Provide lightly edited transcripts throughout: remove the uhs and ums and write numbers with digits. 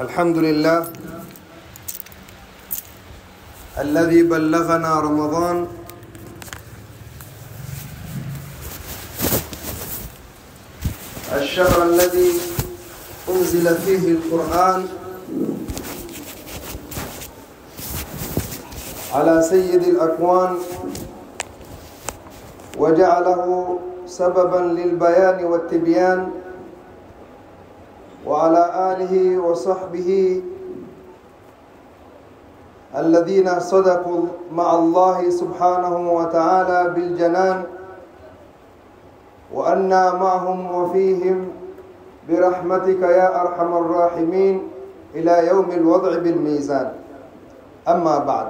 الحمد لله الذي بلغنا رمضان الشهر الذي أنزل فيه القرآن على سيد الأكوان وجعله سببا للبيان والتبيان وعلى آله وصحبه الذين صدقوا مع الله سبحانه وتعالى بالجنان وأنا معهم وفيهم برحمتك يا أرحم الراحمين إلى يوم الوضع بالميزان. أما بعد،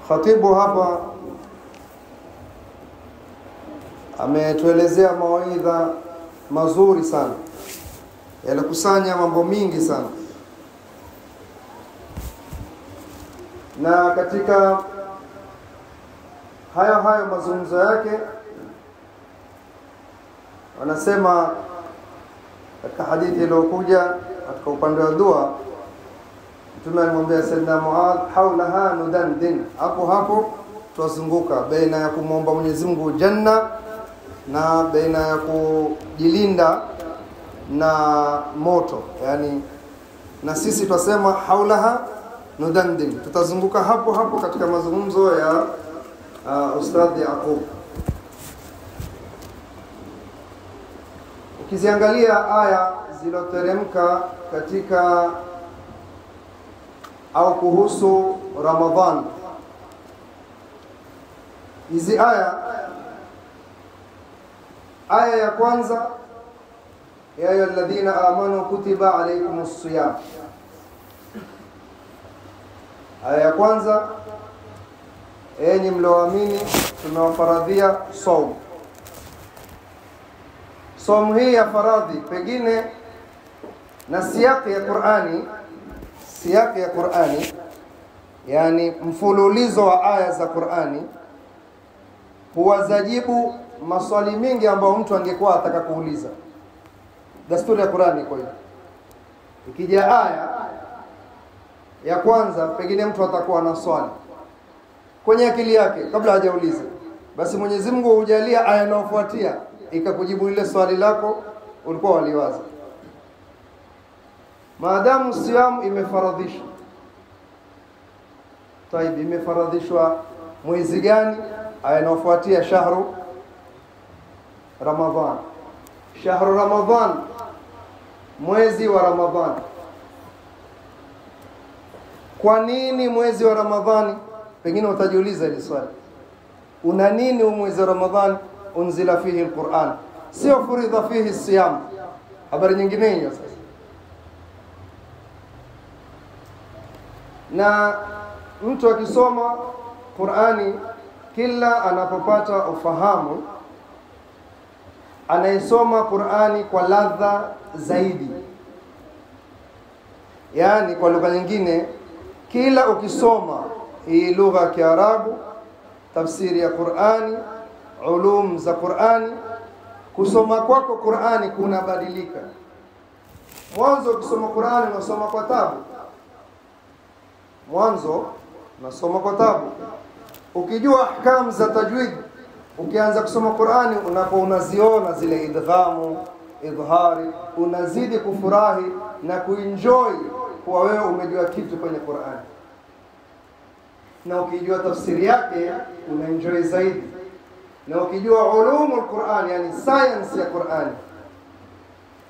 khatibu hapa ametuelezea mawaidha mazuri sana, yalikusanya mambo mingi sana, na katika hayo mazungumzo yake wanasema katika hadithi iliyokuja katika upande wa dua, Mtume alimwambia Sayyidina Muadh, haulaha nudandin, hapo tuwazunguka baina ya kumwomba Mwenyezi Mungu janna na baina ya kujilinda na moto. Yani na sisi twasema haulaha nudandin, tutazunguka hapo katika mazungumzo ya Ustadh Yaqub. Ukiziangalia aya ziloteremka katika au kuhusu Ramadhan, hizi aya ya kwanza, ya ayyuhalladhina amanu kutiba alaykumus siyam. Aya ya kwanza, enyi mlioamini tumewafaradhia saum. Saum hii ya faradhi pengine na siyaki ya Qur'ani, yani mfululizo wa aya za Qur'ani huwazajibu maswali mingi ambayo mtu angekuwa ataka kuuliza. Dasturi ya Qur'ani kwa hiyo, ikija aya ya kwanza pengine mtu atakuwa na swali kwenye akili yake kabla hajauliza, basi Mwenyezi Mungu hujalia aya inayofuatia ikakujibu ile swali lako ulikuwa waliwaza. Maadamu siyamu imefaradhishwa, taibi imefaradhishwa mwezi gani? Aya inayofuatia shahru Ramadhan. Shahru Ramadhan, mwezi wa Ramadhani. Kwa nini mwezi wa Ramadhani? Pengine utajiuliza hili swali. Una nini mwezi wa Ramadhani? Unzila fihi alquran, sio furidha fihi siyam. Habari nyingine hiyo sasa. Na mtu akisoma Qur'ani kila anapopata ufahamu, anaisoma Qur'ani kwa ladha zaidi. Yani kwa lugha nyingine, kila ukisoma hii lugha ya Kiarabu, tafsiri ya Qur'ani, ulum za Qur'ani, kusoma kwako Qur'ani kunabadilika. Mwanzo ukisoma Qur'ani unasoma kwa tabu. Ukijua ahkam za tajwid, ukianza kusoma Qur'ani unaziona zile idghamu, idhari, unazidi kufurahi na kuenjoy kwa wewe umejua kitu kwenye Qur'ani. Na ukijua tafsiri yake unaenjoy zaidi. Na ukijua ulumul Qur'an, yani science ya Qur'ani,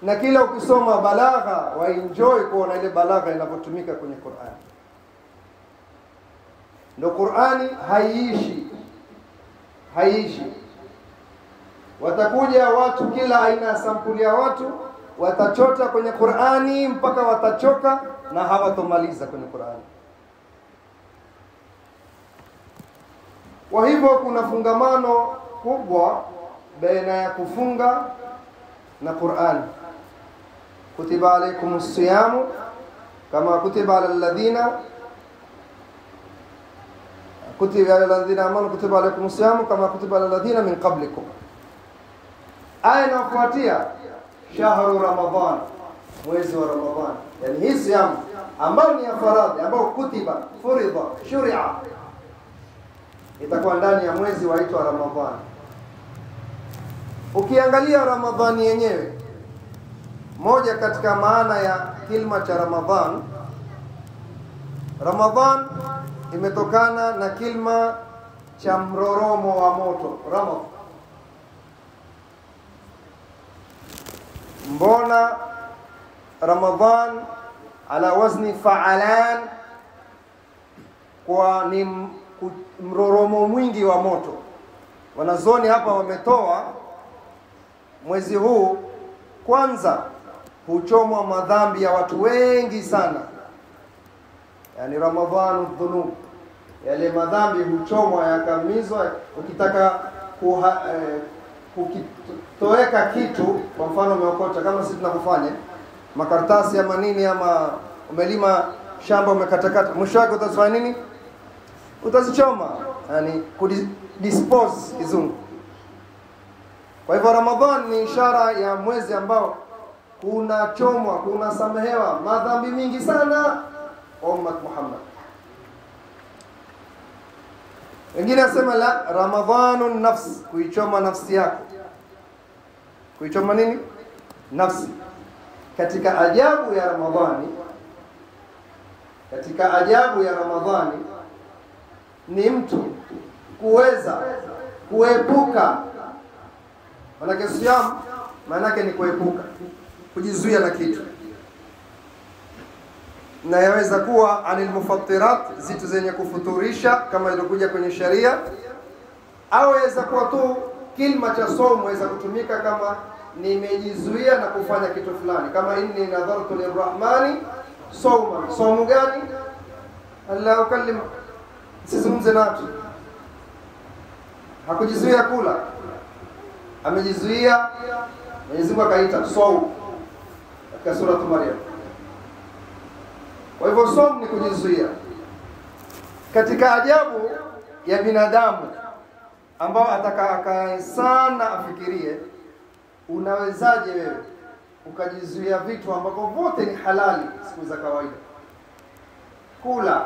na kila ukisoma balagha waenjoy kuona ile balagha inapotumika kwenye Qur'ani. Ndio Qur'ani haiishi. Watakuja watu kila aina ya sampuli ya watu, watachota kwenye Qur'ani mpaka watachoka na hawatomaliza kwenye Qur'ani. Kwa hivyo kuna fungamano kubwa baina ya kufunga na Qur'ani. Kutiba alaykumus siyamu kama kutiba alal ladhina kutiba alal ladhina amanu kutiba alaykumus siyamu kama kutiba alal ladhina min qablikum. aya inayofuatia shahru Ramadhan, mwezi wa Ramadhan. Yani hii siamu ambayo ni ya faradhi, ambayo kutiba, furidha, shuria, itakuwa ndani ya mwezi waitwa Ramadhan. Ukiangalia Ramadhani yenyewe, moja katika maana ya kilma cha Ramadhan, Ramadhan imetokana na kilma cha mroromo wa moto, Ramad. Mbona Ramadhan ala wazni fa'alan, kwa ni mroromo mwingi wa moto. Wanazoni hapa wametoa mwezi huu kwanza huchomwa madhambi ya watu wengi sana. Yani Ramadhanu dhunub, yale madhambi huchomwa yakamizwa. Ukitaka kukitoweka kitu, kwa mfano umeokota kama sisi tunavyofanya makaratasi ama nini, ama umelima shamba umekatakata, mwisho wake utafanya nini? Utazichoma, yani kudispose kizungu. Kwa hivyo Ramadhan ni ishara ya mwezi ambao kuna chomwa, kuna samehewa madhambi mingi sana ummat Muhammad. Wengine asema la, Ramadhanun nafs, kuichoma nafsi yako. Kuichoma nini? Nafsi. Katika ajabu ya Ramadhani, katika ajabu ya Ramadhani ni mtu kuweza kuepuka. Maana siyam maana yake ni kuepuka, kujizuia na kitu. Na yaweza kuwa anil mufattirat, zitu zenye kufuturisha kama ilikuja kwenye sharia, au yaweza kuwa tu kilma cha somo yaweza kutumika kama nimejizuia na kufanya kitu fulani, kama inni nadhartu lirrahmani sawman. Somo gani? Allah ukallim, sizungumze na watu. Hakujizuia kula, amejizuia. Mwenyezi Mungu akaita sawm katika sura Maryam. Kwa hivyo sawm ni kujizuia. Katika ajabu ya binadamu ambao ataka sana afikirie, unawezaje wewe ukajizuia vitu ambavyo vote ni halali siku za kawaida? Kula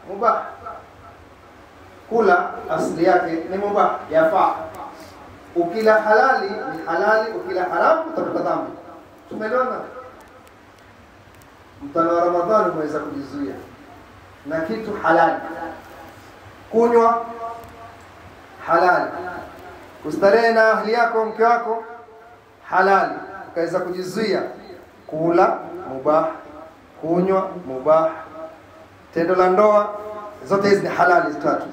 mubah, kula asili yake ni mubah, yafaa. Ukila halali ni halali, ukila haramu utapata dhambi. Tumeelewana? Mtano wa Ramadhani unaweza kujizuia na kitu halali. Kunywa halali, kustarehe na ahli yako, mke wako halali, ukaweza kujizuia. Kula mubah, kunywa mubah, tendo la ndoa, zote hizi ni halali tatu.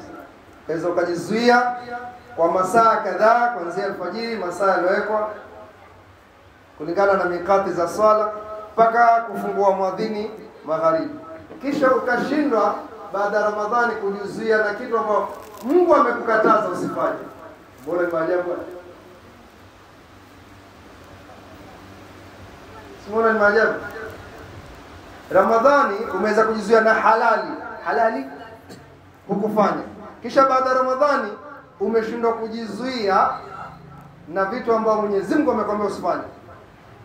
Ukaweza ukajizuia kwa masaa kadhaa, kuanzia alfajiri, masaa yaliyowekwa kulingana na mikati za swala, mpaka kufungua mwadhini magharibi. Kisha ukashindwa baada ya Ramadhani kujizuia na kitu ambacho Mungu amekukataza usifanye. Bora ni maajabu. Simona ni maajabu. Ramadhani umeweza kujizuia na halali hukufanya. Kisha baada ya Ramadhani umeshindwa kujizuia na vitu ambavyo Mwenyezi Mungu amekwambia usifanye.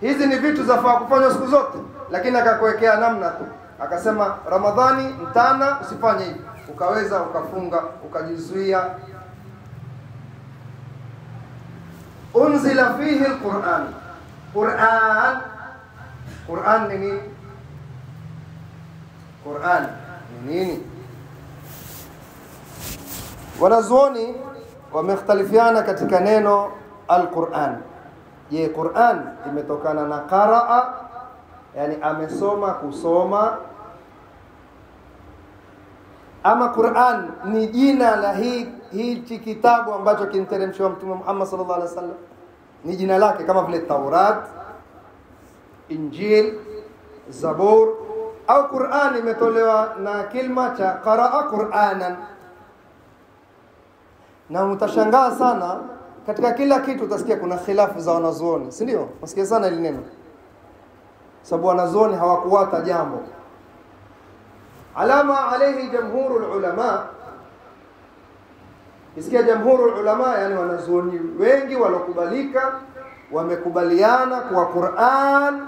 Hizi ni vitu zafaa kufanywa siku zote, lakini akakuwekea namna tu. Akasema Ramadhani mtana usifanye hivi. Ukaweza ukafunga, ukajizuia. Unzila fihi alquran. Quran ni nini? Quran ni nini? Wanazuoni wamekhtalifiana katika neno al-Quran. Je, Quran imetokana na qaraa, yani amesoma, kusoma, ama Quran ni jina la hichi kitabu ambacho kiniteremshwa Mtume Muhammad sallallahu alaihi wasallam? Ni jina lake kama vile Taurat, Injil, Zabur, au Quran imetolewa na kilma cha qaraa Quranan? Na mtashangaa sana, katika kila kitu utasikia kuna khilafu za wanazuoni, si ndio? Msikia sana ile neno, sababu wanazuoni hawakuwata jambo. Alama alayhi jamhurul ulama. Isikia jamhurul ulama, yani wanazuoni wengi walokubalika wamekubaliana kuwa Qur'an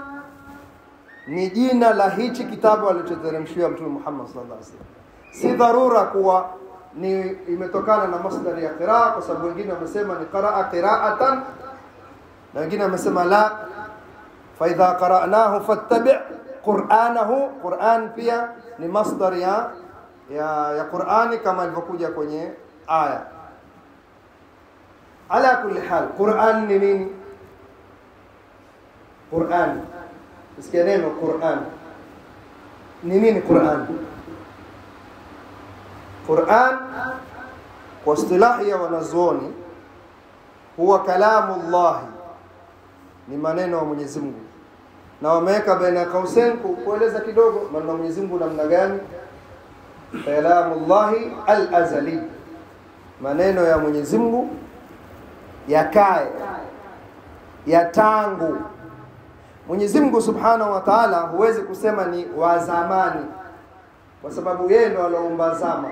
ni jina la hichi kitabu alichoteremshiwa Mtume Muhammad sallallahu alaihi wasallam. Si dharura kuwa ni imetokana na masdar ya qiraa, kwa sababu wengine wamesema ni qaraa qiraatan na wengine wamesema la, fa idha qara'nahu fattabi' qur'anahu. Qur'an pia ni masdar ya Qur'ani kama ilivyokuja kwenye aya. Ala kulli hal, Qur'an ni nini? Qur'an, sikia neno Qur'an ni nini? Qur'an kwa istilahi ya wanazuoni huwa kalamullah, ni maneno ya Mwenyezi Mungu, na wameweka baina kausen kueleza kidogo maneno ya Mwenyezi Mungu namna gani. Kalamullah al-azali, maneno ya Mwenyezi Mungu yakae ya tangu. Mwenyezi Mungu Subhanahu wa Ta'ala huwezi kusema ni wa zamani, kwa sababu yeye ndo aliumba zama.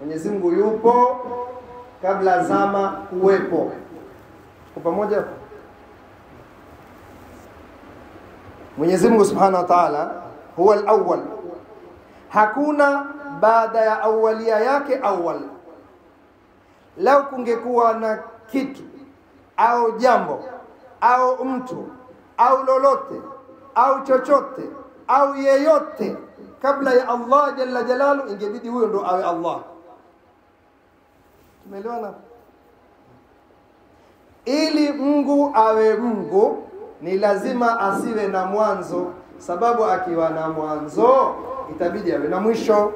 Mwenyezi Mungu yupo kabla zama kuwepo. Kwa pamoja, Mwenyezi Mungu Subhanahu wa Ta'ala huwa al-awwal, hakuna baada ya awalia yake awwal. Lau kungekuwa na kitu au jambo au mtu au lolote au chochote au yeyote kabla ya Allah jalla jalalu, ingebidi huyo ndo awe Allah. Tumeelewana? Ili Mungu awe Mungu ni lazima asiwe na mwanzo, sababu akiwa na mwanzo itabidi awe na mwisho.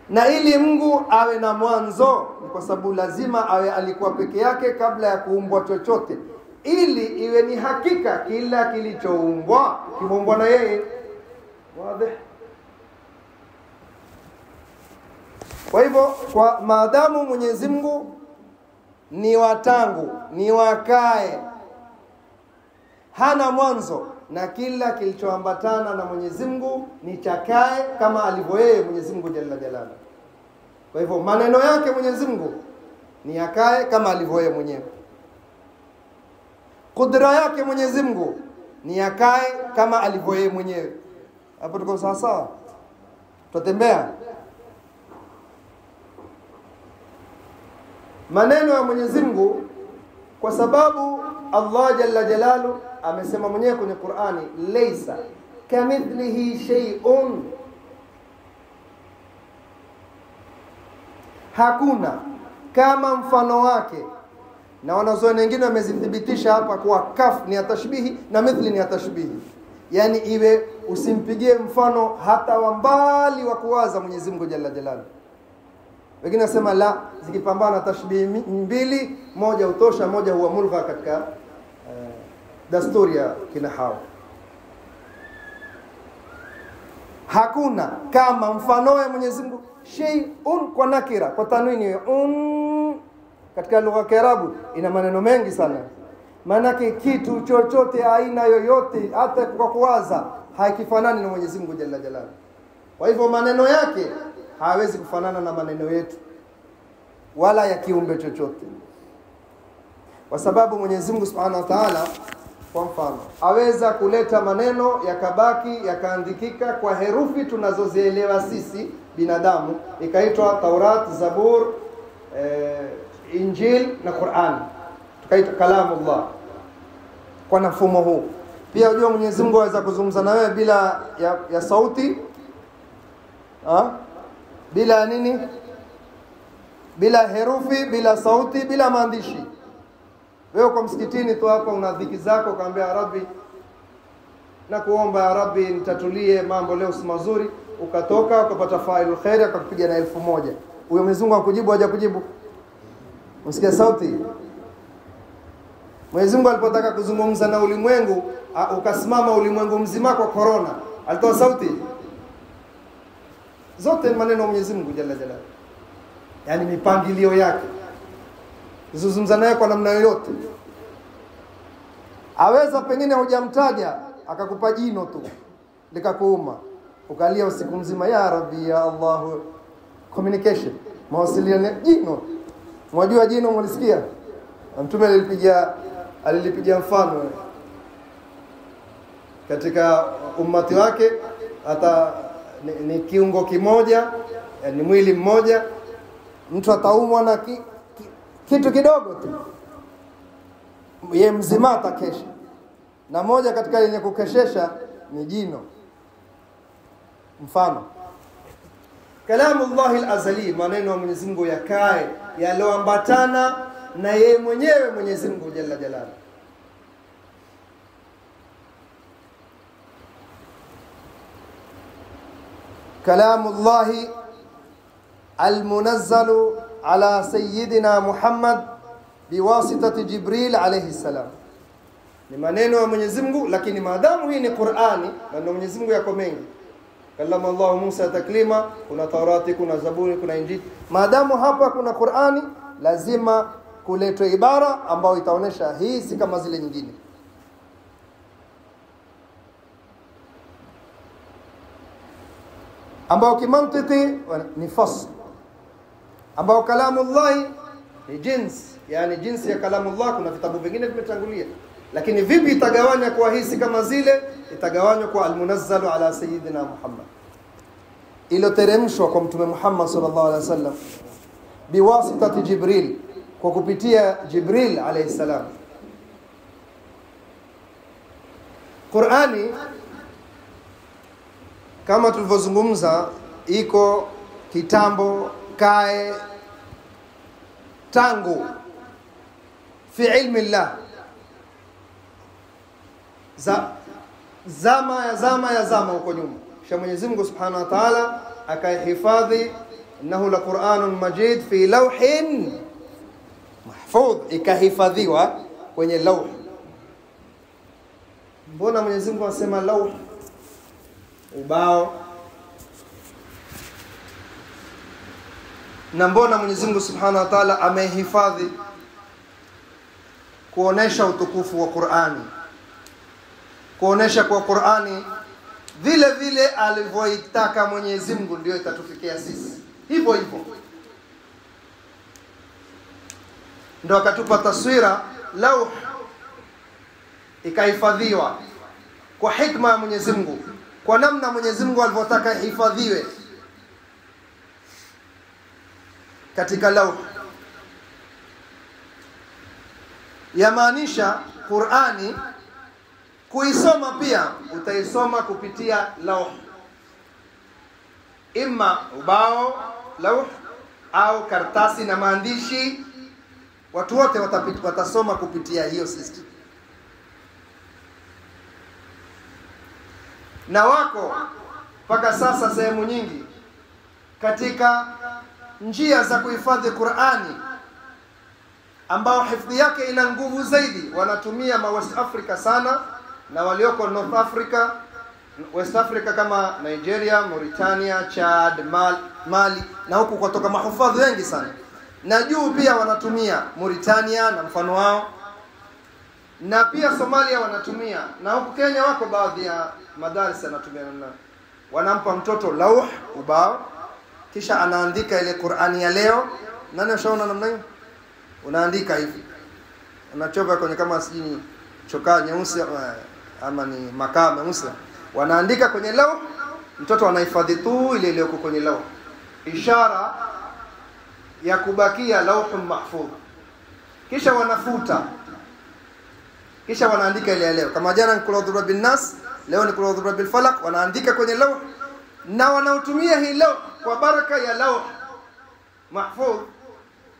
Na ili Mungu awe na mwanzo ni kwa sababu lazima awe alikuwa peke yake kabla ya kuumbwa chochote, ili iwe ni hakika kila kilichoumbwa kimeumbwa na yeye. Wazi? Kwa hivyo, kwa maadamu Mwenyezi Mungu ni watangu, ni wakae, hana mwanzo, na kila kilichoambatana na Mwenyezi Mungu ni chakae kama alivyo yeye Mwenyezi Mungu jalla jalaluhu. Kwa hivyo maneno yake Mwenyezi Mungu ni yakae kama alivyo yeye mwenyewe. Kudra yake Mwenyezi Mungu ni yakae kama alivyo yeye mwenyewe. Hapo tuko sawa sawa? Tutembea. Maneno ya Mwenyezi Mungu, kwa sababu Allah jalla jalalu amesema mwenyewe kwenye Qur'ani, laysa kamithlihi shay'un, hakuna kama mfano wake. Na wanazuoni wengine wamezithibitisha hapa kuwa kaf ni ya tashbihi na mithli ni ya tashbihi, yani iwe usimpigie mfano hata wa mbali wa kuwaza Mwenyezi Mungu jalla jalalu. Wengine nasema la, zikipambana tashbihi mbili, moja utosha, moja huwa mulgha katika dasturi ya kinahau. Hakuna kama mfano wa Mwenyezi Mungu. Shay'un kwa nakira, kwa tanwini katika lugha ya Kiarabu ina maneno mengi sana. Maana kitu chochote aina yoyote hata kwa kuwaza haikifanani na Mwenyezi Mungu jalla jalaluhu. Kwa hivyo maneno yake hawezi kufanana na maneno yetu wala ya kiumbe chochote, kwa sababu Mwenyezi Mungu Subhanahu wa Ta'ala, kwa mfano, aweza kuleta maneno yakabaki yakaandikika kwa herufi tunazozielewa sisi binadamu, ikaitwa Taurat, Zabur, Injil na Qur'an, tukaitwa kalamullah kwa mfumo huu. Pia unajua Mwenyezi Mungu aweza kuzungumza na wewe bila ya sauti, bila nini, bila herufi, bila sauti, bila maandishi. Wewe kwa msikitini tu hapa una dhiki zako, ukamwambia ya Rabbi, na kuomba ya Rabbi nitatulie mambo leo si mazuri, ukatoka ukapata failul khair, akakupiga na 1000. Huyo Mwenyezi Mungu akujibu haja kujibu? Msikia sauti? Mwenyezi Mungu alipotaka kuzungumza na ulimwengu, ukasimama ulimwengu mzima kwa corona, alitoa sauti? Zote maneno Mwenyezi Mungu jalla jalaluhu, yani mipangilio yake, zungumza naye kwa namna yoyote. Aweza pengine hujamtaja akakupa jino tu likakuuma, ukalia usiku mzima, ya Rabbi ya Allah. Communication, mawasiliano, jino. Mwajua jino, mlisikia? Mtume alilipigia mfano katika ummati wake, hata ni kiungo kimoja, ni mwili mmoja, mtu ataumwa na kitu kidogo tu, yeye mzima atakesha. Na moja katika yenye kukeshesha ni jino. Mfano, kalamullahi al-azali, maneno ya Mwenyezi Mungu yakae yaloambatana na yeye mwenyewe Mwenyezi Mungu jalla jalala. Kalamullahi al-munazzalu ala sayyidina Muhammad biwasitati Jibril alayhi salam, ni maneno ya Mwenyezi Mungu, lakini maadamu hii ni Qur'ani, na Mwenyezi Mungu yako mengi, kallama Allah Musa taklima, kuna Taurati, kuna Zaburi, kuna Injili. Maadamu hapa kuna Qur'ani, lazima kuletwe ibara ambayo itaonesha hii si kama zile nyingine, ambao kimantiki ni fasl, ambao kalamullah ni jinsi, yani jinsi ya kalamullah. Kuna vitabu vingine vimetangulia, lakini vipi itagawanywa kwa hisi kama zile? Itagawanywa kwa almunazzalu ala sayyidina Muhammad, ilo teremshwa kwa mtume Muhammad sallallahu alaihi wasallam biwasitati Jibril, kwa kupitia Jibril alayhi salam. Qur'ani kama tulivyozungumza iko kitambo kae tangu fi ilmi Allah, zama huko nyuma, kisha Mwenyezi Mungu Subhanahu wa Ta'ala akaihifadhi, innahu la Qur'anun Majid fi lawhin mahfudh, ikahifadhiwa kwenye lawh. Mbona Mwenyezi Mungu anasema lawh, ubao? Na mbona Mwenyezi Mungu Subhanahu wa Ta'ala amehifadhi? Kuonesha utukufu wa Qur'ani, kuonesha kwa Qur'ani vile vile alivyoitaka Mwenyezi Mungu ndio itatufikia sisi, hivyo hivyo ndio akatupa taswira lauh, ikahifadhiwa kwa hikma ya Mwenyezi Mungu, kwa namna Mwenyezi Mungu alivyotaka ihifadhiwe katika lauh. Yamaanisha Qur'ani kuisoma pia utaisoma kupitia lauh, imma ubao lauh au kartasi na maandishi, watu wote watasoma kupitia hiyo system. Na wako mpaka sasa sehemu nyingi katika njia za kuhifadhi Qur'ani ambao hifadhi yake ina nguvu zaidi, wanatumia West Africa sana, na walioko North Africa, West Africa kama Nigeria, Mauritania, Chad, Mali, na huku kutoka mahufadhi wengi sana. Na juu pia wanatumia Mauritania na mfano wao, na pia Somalia wanatumia, na huku Kenya wako baadhi ya madarasa wanatumia. Wanampa mtoto lauh, ubao, kisha anaandika ile Qur'ani ya leo. Nani ushaona namna hiyo? Unaandika hivi, unachova kwenye kama sijini chokaa nyeusi ama ni makaa meusi, wanaandika kwenye lauh, mtoto anahifadhi tu ile iliyoko kwenye lauh, ishara ya kubakia lauh mahfudh. Kisha wanafuta, kisha wanaandika ile ya leo. Kama jana ni qul a'udhu birabbin nas, leo ni qul a'udhu birabbil falaq, wanaandika kwenye lauh, na wanautumia hii lauh kwa baraka ya lauh mahfudh.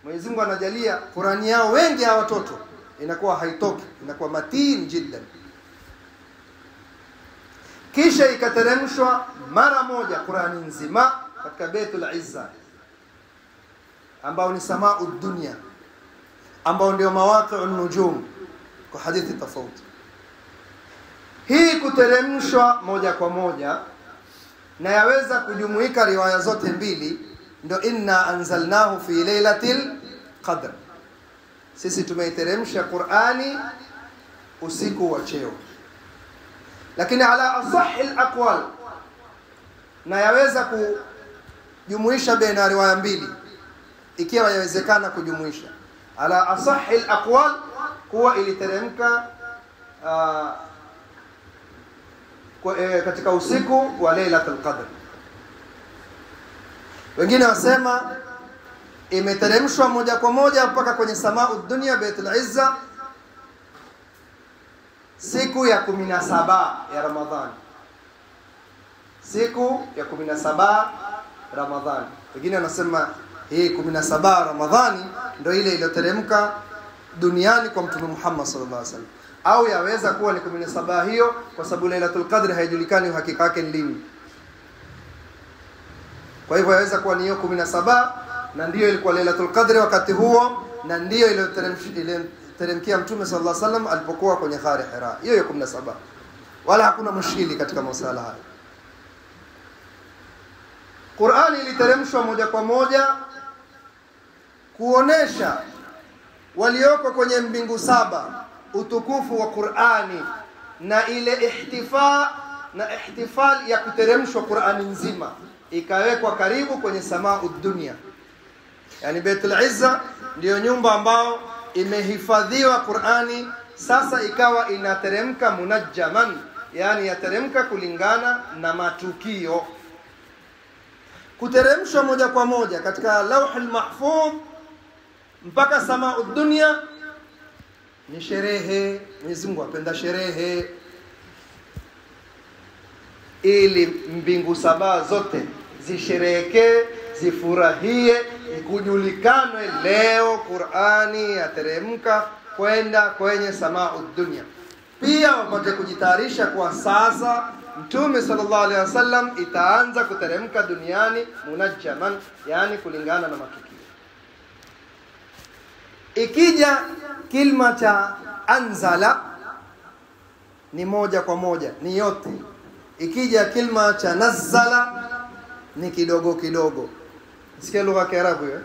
Mwenyezi Mungu anajalia Qur'ani yao wengi hawa watoto inakuwa haitoki, inakuwa matin jiddan. Kisha ikateremshwa mara moja Qur'ani nzima katika Baitul Izza, ambao ni samau dunia, ambao ndio mawaqi'un nujum kwa hadithi tofauti. Hii kuteremshwa moja kwa moja na yaweza kujumuika riwaya zote mbili, ndio inna anzalnahu fi lailatil qadr. Sisi tumeiteremsha Qur'ani usiku wa cheo. Lakini ala asahhi alaqwal, na yaweza kujumuisha baina riwaya mbili ikiwa yawezekana kujumuisha. ala asahhi al-aqwal kuwa iliteremka katika usiku wa Lailatul Qadr. Wengine wasema imeteremshwa moja kwa moja mpaka kwenye samau dunia Baitul Izza siku ya 17 ya Ramadhani. Siku ya 17 Ramadhani. Wengine wanasema hii 17 Ramadhani ndio ile iliyoteremka duniani kwa Mtume Muhammad sallallahu alaihi wasallam. Au yaweza kuwa ni 17 hiyo kwa sababu Lailatul Qadr haijulikani uhakika wake ni lini. Kwa hivyo yaweza kuwa ni hiyo 17 na ndiyo ilikuwa Lailatul Qadr wakati huo na ndiyo iliyoteremkia Mtume sallallahu alaihi wasallam alipokuwa kwenye Ghar Hira. Hiyo 17. Wala hakuna mushkili katika masuala haya. Qur'ani iliteremshwa moja kwa moja kuonesha walioko kwenye mbingu 7 utukufu wa Qur'ani na ile ihtifal ya kuteremshwa Qur'ani nzima ikawekwa karibu kwenye samau dunia. Yani Baitul Izza ndio nyumba ambao imehifadhiwa Qur'ani, sasa ikawa inateremka munajjaman, yani yateremka kulingana na matukio. Kuteremshwa moja kwa moja katika Lauhul Mahfudh mpaka samau dunia ni sherehe. Mwenyezi Mungu apenda sherehe, ili mbingu 7 zote zisherehekee, zifurahie, ikujulikanwe leo Qur'ani yateremka kwenda kwenye samau dunia. Pia wapate kujitayarisha kwa sasa Mtume sallallahu alaihi wasallam itaanza kuteremka duniani munajjaman, yani kulingana na matukio. Ikija kilma cha anzala ni moja kwa moja, ni yote. Ikija kilma cha nazzala ni kidogo kidogo. Sikia lugha ya Kiarabu hiyo.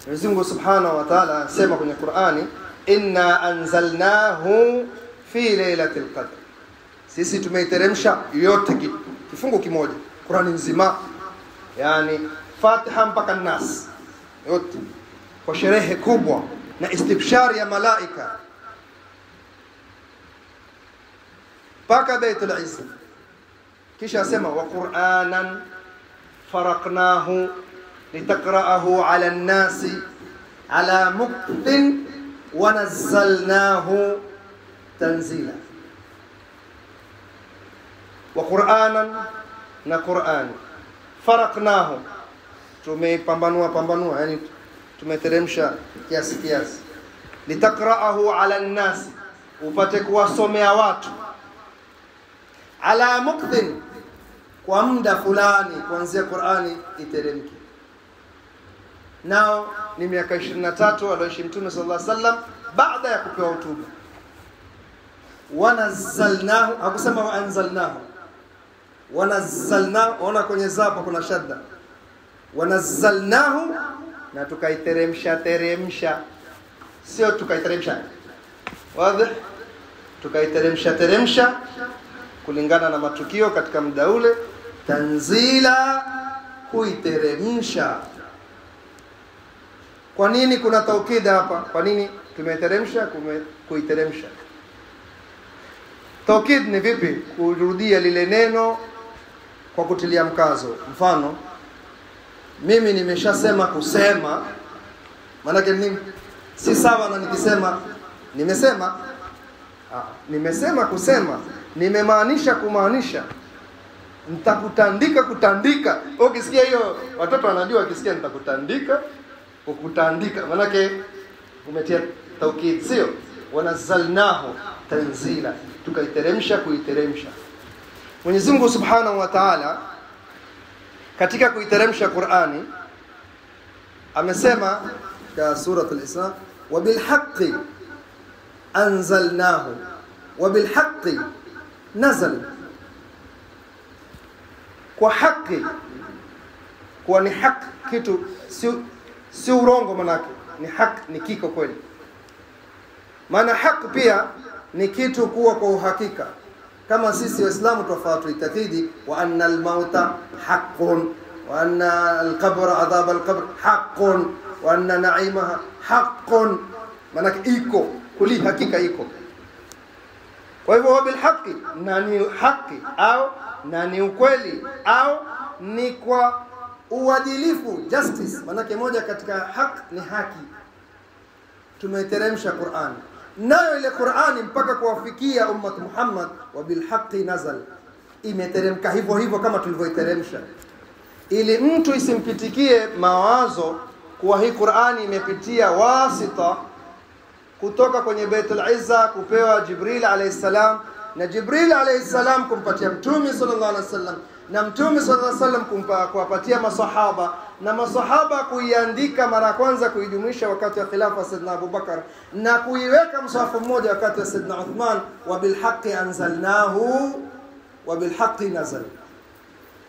Mwenyezi Mungu Subhanahu wa Ta'ala anasema kwenye Qur'ani, inna anzalnahu fi lailatul qadr. Sisi tumeiteremsha yote kifungu kimoja, Qur'ani nzima, yani Fatiha mpaka Nas yote kwa sherehe kubwa na istibshari ya malaika mpaka Baitul Izza. Kisha asema wa Qur'anan faraqnahu litaqra'ahu 'ala an-nasi 'ala muqtin wa nazzalnahu tanzila. Wa Qur'anan, na Qur'ani, faraqnahu, tumepambanua yani tumeteremsha kiasi litaqra'ahu 'ala an-nas, upate kuwasomea watu, ala muqtin, kwa muda fulani kuanzia Qur'ani iteremke. Nao ni miaka 23 alioishi Mtume sallallahu alaihi wasallam baada ya kupewa hotuba. Wanazzalnahu, hakusema wa anzalnahu, wanazzalnahu, ona kwenye zapa kuna shadda. Wanazzalnahu, na tukaiteremsha, sio tukaiteremsha, wazi, tukaiteremsha kulingana na matukio katika muda ule. Tanzila, kuiteremsha. Kwa nini kuna taukid hapa? Kwa nini tumeteremsha kuiteremsha? Taukid ni vipi? Kurudia lile neno kwa kutilia mkazo. Mfano, mimi nimeshasema kusema, maana nini? Si sawa na nikisema nimesema. Nimesema kusema, nimemaanisha kumaanisha. Nitakutandika kutandika. Ukisikia hiyo, watoto wanajua ukisikia nitakutandika, ukutandika, maana yake umetia taukid, sio? Wanazzalnahu tanzila, tukaiteremsha kuiteremsha. Mwenyezi Mungu Subhanahu wa Ta'ala katika kuiteremsha Qur'ani amesema katika suratul Isra, wa bil haqqi anzalnahu wa bil haqqi nazal. Kwa haki, kwa ni haki, kitu si urongo, manake ni haki, ni kiko kweli. Maana haki pia ni kitu kuwa kwa uhakika. Kama sisi Waislamu tufaatu itakidi wa anna al-mauta haqqun wa anna al-qabra adhab al-qabr haqqun, wa anna na'imaha haqqun, maana iko kuli, hakika iko. Kwa hivyo wa bil haqqi, na ni haki au na ni ukweli au ni kwa uadilifu, justice. Maana moja katika haki ni haki. Tumeteremsha Qur'an, nayo ile Qur'ani mpaka kuwafikia ummat Muhammad, wa bil haqqi nazal, imeteremka hivyo hivyo kama tulivyoiteremsha, ili mtu isimpitikie mawazo kuwa hii Qur'ani imepitia wasita kutoka kwenye Baitul Izza kupewa Jibril alayhi salam, na Jibril alayhi salam kumpatia Mtume sallallahu alayhi wasallam, na Mtume sallallahu alayhi wasallam kuwapatia masahaba, na masahaba kuiandika mara kwanza kuijumuisha wakati wa khilafa Sayyidina Abu Bakar, na kuiweka msahafu mmoja wakati wa Sayyidina Uthman. Wa bil haqqi anzalnahu wa bil haqqi nazal,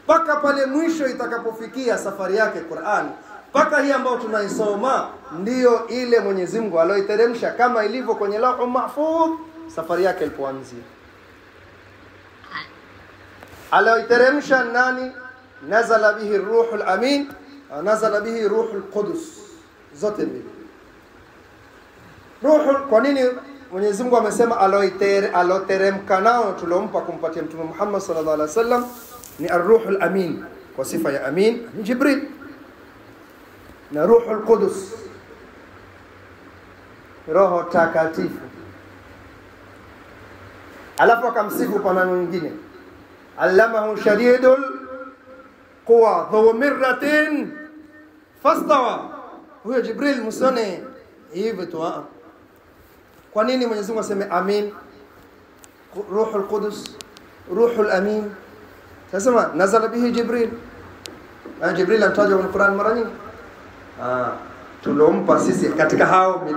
paka pale mwisho itakapofikia safari yake Qur'an, paka hii ambayo tunaisoma ndiyo ile Mwenyezi Mungu aliyoiteremsha kama ilivyo kwenye Lauhul Mahfuz safari yake ilipoanzia. Aliyoiteremsha nani? Nazala bihi ruhul amin, nazala bihi ruhul qudus, zote mbili. Ruhul, kwa nini Mwenyezi Mungu amesema aloteremka nao tulompa kumpatia Mtume Muhammad sallallahu alaihi wasallam ni ar-ruhul amin, kwa sifa ya amin ni Jibril, na ruhul qudus, roho takatifu. Alafu akamsifu kwa neno nyingine, allamahu shadidul quwa dhu mirratin fastawa. Huyo Jibril msone hivi tu. Kwa nini Mwenyezi Mungu aseme amin, ruhul qudus, ruhul amin? Sasa nazala bihi Jibril, na Jibril anatajwa kwenye Qur'an mara nyingi. Tulompa sisi katika hao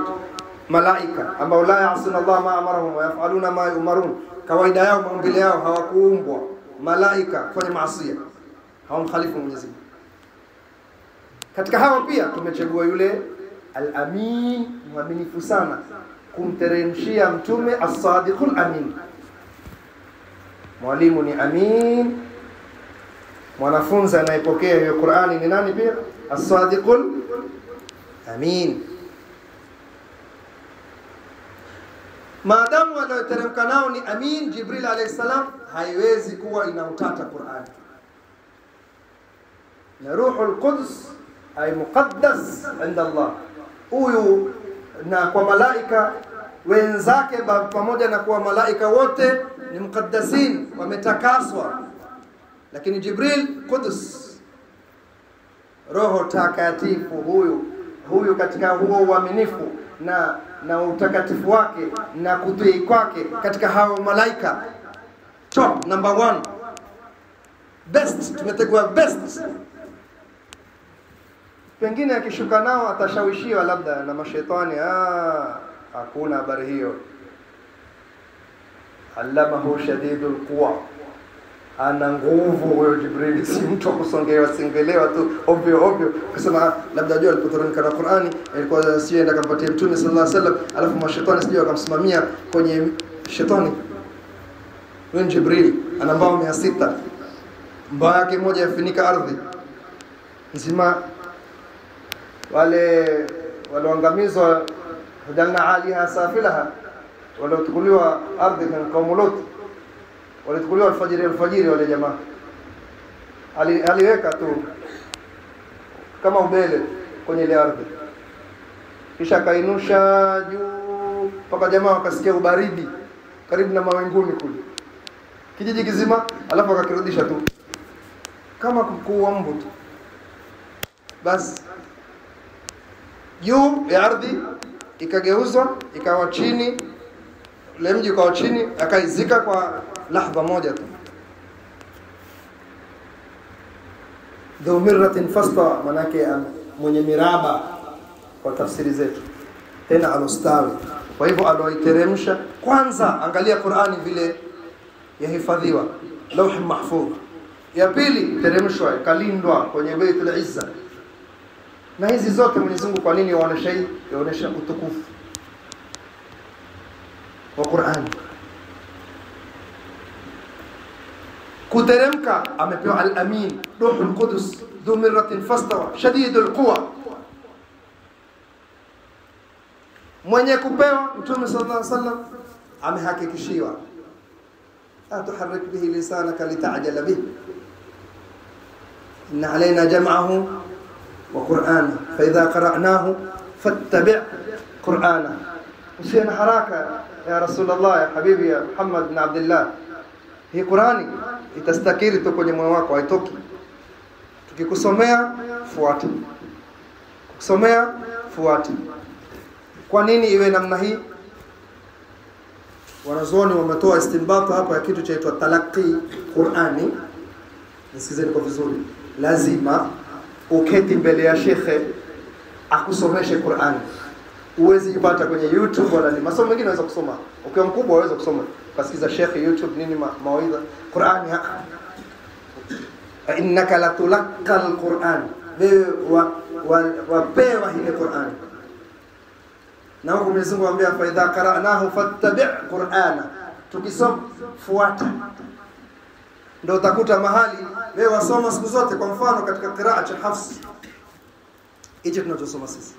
malaika ambao la ya'suna Allah ma amarahum wa yaf'aluna ma yu'marun, kawaida yao maumbile yao hawakuumbwa malaika kwenye maasi, hawamkhalifu Mwenyezi Mungu. Katika hao pia tumechagua yule al-amin, mwaminifu sana, kumteremshia mtume as-sadiqul amin. Mwalimu ni amin, mwanafunzi anayepokea hiyo Qur'ani ni nani pia? As-sadiqul amin. Maadamu aliyoteremka nao ni amin, Jibril alayhi salam, haiwezi kuwa inautata Qur'ani. Na ruhul qudus ay muqaddas inda Allah, huyu na kwa malaika wenzake pamoja na kwa malaika wote ni muqaddasin, wametakaswa. Lakini Jibril qudus, roho takatifu, huyu katika huo uaminifu na utakatifu wake na kutii kwake katika hao malaika, top number 1, best, tumetegua best. Pengine akishuka nao atashawishiwa labda na mashaitani, hakuna habari hiyo. Allamahu shadidul quwa, ana nguvu huyo Jibril, si mtu kusongewa singelewa tu ovyo ovyo kusema labda jua alipoteremka na Qur'ani ilikuwa sienda kampatia Mtume sallallahu alaihi wasallam, alafu mashaitani sijui akamsimamia kwenye shetani. Huyo Jibril ana mbao 600, mbao yake moja yafunika ardhi nzima. Wale walioangamizwa hujanna aliha safilaha, waliotukuliwa ardhi na kaumu Lut, walitukuliwa alfajiri wale jamaa, aliweka tu kama ubele kwenye ile ardhi, kisha kainusha juu mpaka jamaa wakasikia ubaridi karibu na mawinguni kule kijiji kizima, alafu akakirudisha tu kama kuua mbu tu. Basi juu ya ardhi ikageuzwa ikawa chini, ule mji ukawa chini, akaizika kwa lahadha moja tu. Dhu mirratin fasta, manake mwenye miraba kwa tafsiri zetu, tena alostawi. Kwa hivyo aloiteremsha kwanza, angalia Qur'ani vile yahifadhiwa Lauh Mahfuz. Ya pili teremshwa kalindwa kwenye Baitul Izza. Na hizi zote Mwenyezi Mungu kwa nini yaonesha hii? Yaonesha utukufu wa Qur'ani. Kuteremka amepewa al-amin, ruhul qudus, dhu mirratin fastawa, shadidul quwa. mwenye kupewa Mtume sallallahu alaihi wasallam amehakikishiwa, la tuharrik bihi lisanaka litajala bihi inna alaina jam'ahu wa qur'ana fa idha qara'nahu fattabi' qur'ana. Usiwe na haraka ya Rasulullah, ya habibi, ya Muhammad bin Abdullah. Hii Qur'ani itastakiri tu kwenye moyo wako, haitoki. Tukikusomea fuata, kusomea fuata. Kwa nini iwe namna hii? Wanazuoni wametoa istinbat hapa ya kitu chaitwa talaqi Qur'ani. Nisikizeni kwa vizuri. Lazima uketi mbele ya shekhe akusomeshe Qur'ani. Uwezi kupata kwenye YouTube wala ni masomo mengine unaweza kusoma. Ukiwa mkubwa unaweza kusoma. Kasikiza shekhe YouTube nini mawaidha. Qur'ani innaka latulaqqa al-Qur'an. Wewe wapewa ile Qur'ani. Na huko Mwenyezi Mungu anambia fa idha qara'nahu fattabi' Qur'ana. Tukisoma fuata. Ndio utakuta mahali wewe wasoma siku zote. Kwa mfano katika qiraa cha Hafs, hicho tunachosoma sisi,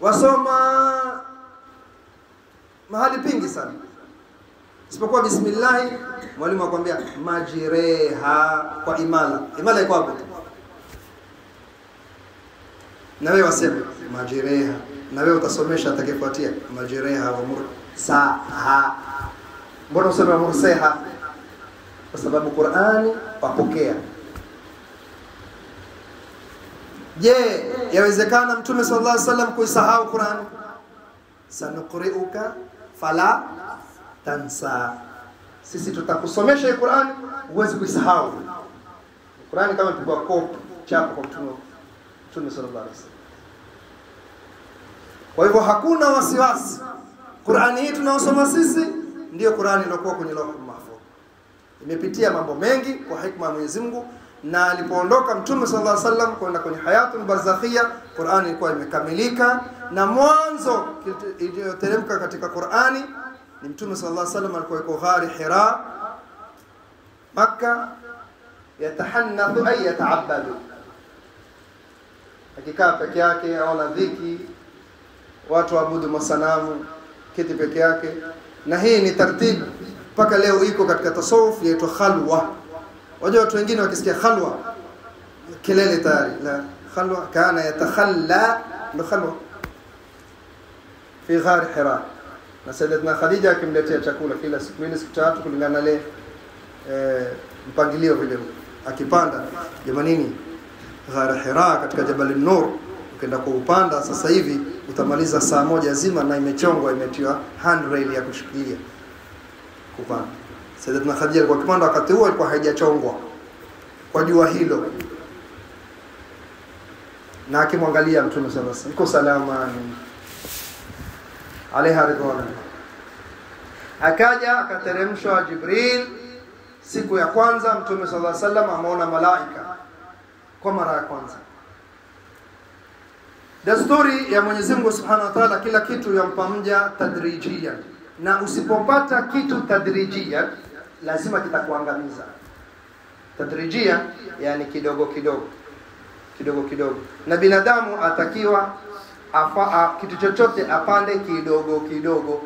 wasoma mahali pingi sana isipokuwa bismillah. Mwalimu akwambia majireha kwa imala. Imala iko hapo, na wewe waseme majireha, na wewe utasomesha atakayefuatia majireha wa mursaha. Mbona useme mursaha? Kwa sababu Qur'ani wapokea. Je, yawezekana Mtume sallallahu alaihi wasallam kuisahau Qur'ani? Sanuqri'uka fala tansa. Sisi tutakusomesha hii Qur'ani, uweze kuisahau. Qur'ani kama tupwa kopi chapa kwa Mtume sallallahu alaihi wasallam. Kwa hivyo hakuna wasiwasi. Qur'ani hii tunaosoma sisi ndio Qur'ani iliyokuwa kwenye Lauhul Mahfuz. Imepitia mambo mengi kwa hikma ya Mwenyezi Mungu, na alipoondoka Mtume sallallahu alaihi wasallam kwenda kwenye hayatul barzakhia, Qur'ani ilikuwa imekamilika, na mwanzo iliyoteremka katika Qur'ani ni Mtume sallallahu alaihi wasallam alikuwa yuko ghari Hira Makkah, yatahannathu ay yata'abbadu, akikaa peke yake aona dhiki, watu waabudu masanamu, kiti peke yake. Na hii ni taratibu mpaka leo iko katika tasawuf, yaitwa khalwa. Wajua watu wengine wakisikia khalwa kelele tayari. La, khalwa kana yatakhalla, ndo khalwa fi ghar Hira. Na Sayyidatuna Khadija akimletea chakula kila siku tatu kulingana na mpangilio vile. Akipanda jamanini ghar Hira katika Jabal an-Nur, ukienda kuupanda sasa hivi utamaliza saa moja zima, na imechongwa, imetiwa handrail ya kushikilia kupanda. Sayyidatuna Khadija alikuwa kipanda wakati huo alikuwa haijachongwa kwa jua hilo, na akimwangalia Mtume sallallahu alaihi wasallam iko salama alaiha ridwan. Akaja akateremshwa Jibril siku ya kwanza. Mtume sallallahu alaihi wasallam ameona malaika kwa mara ya kwanza. Desturi ya Mwenyezi Mungu Subhanahu wa Ta'ala, kila kitu yampa mja tadrijiyan, na usipopata kitu tadrijiyan lazima kitakuangamiza. Tadrijiyan yani kidogo kidogo, na binadamu atakiwa kitu chochote apande kidogo kidogo.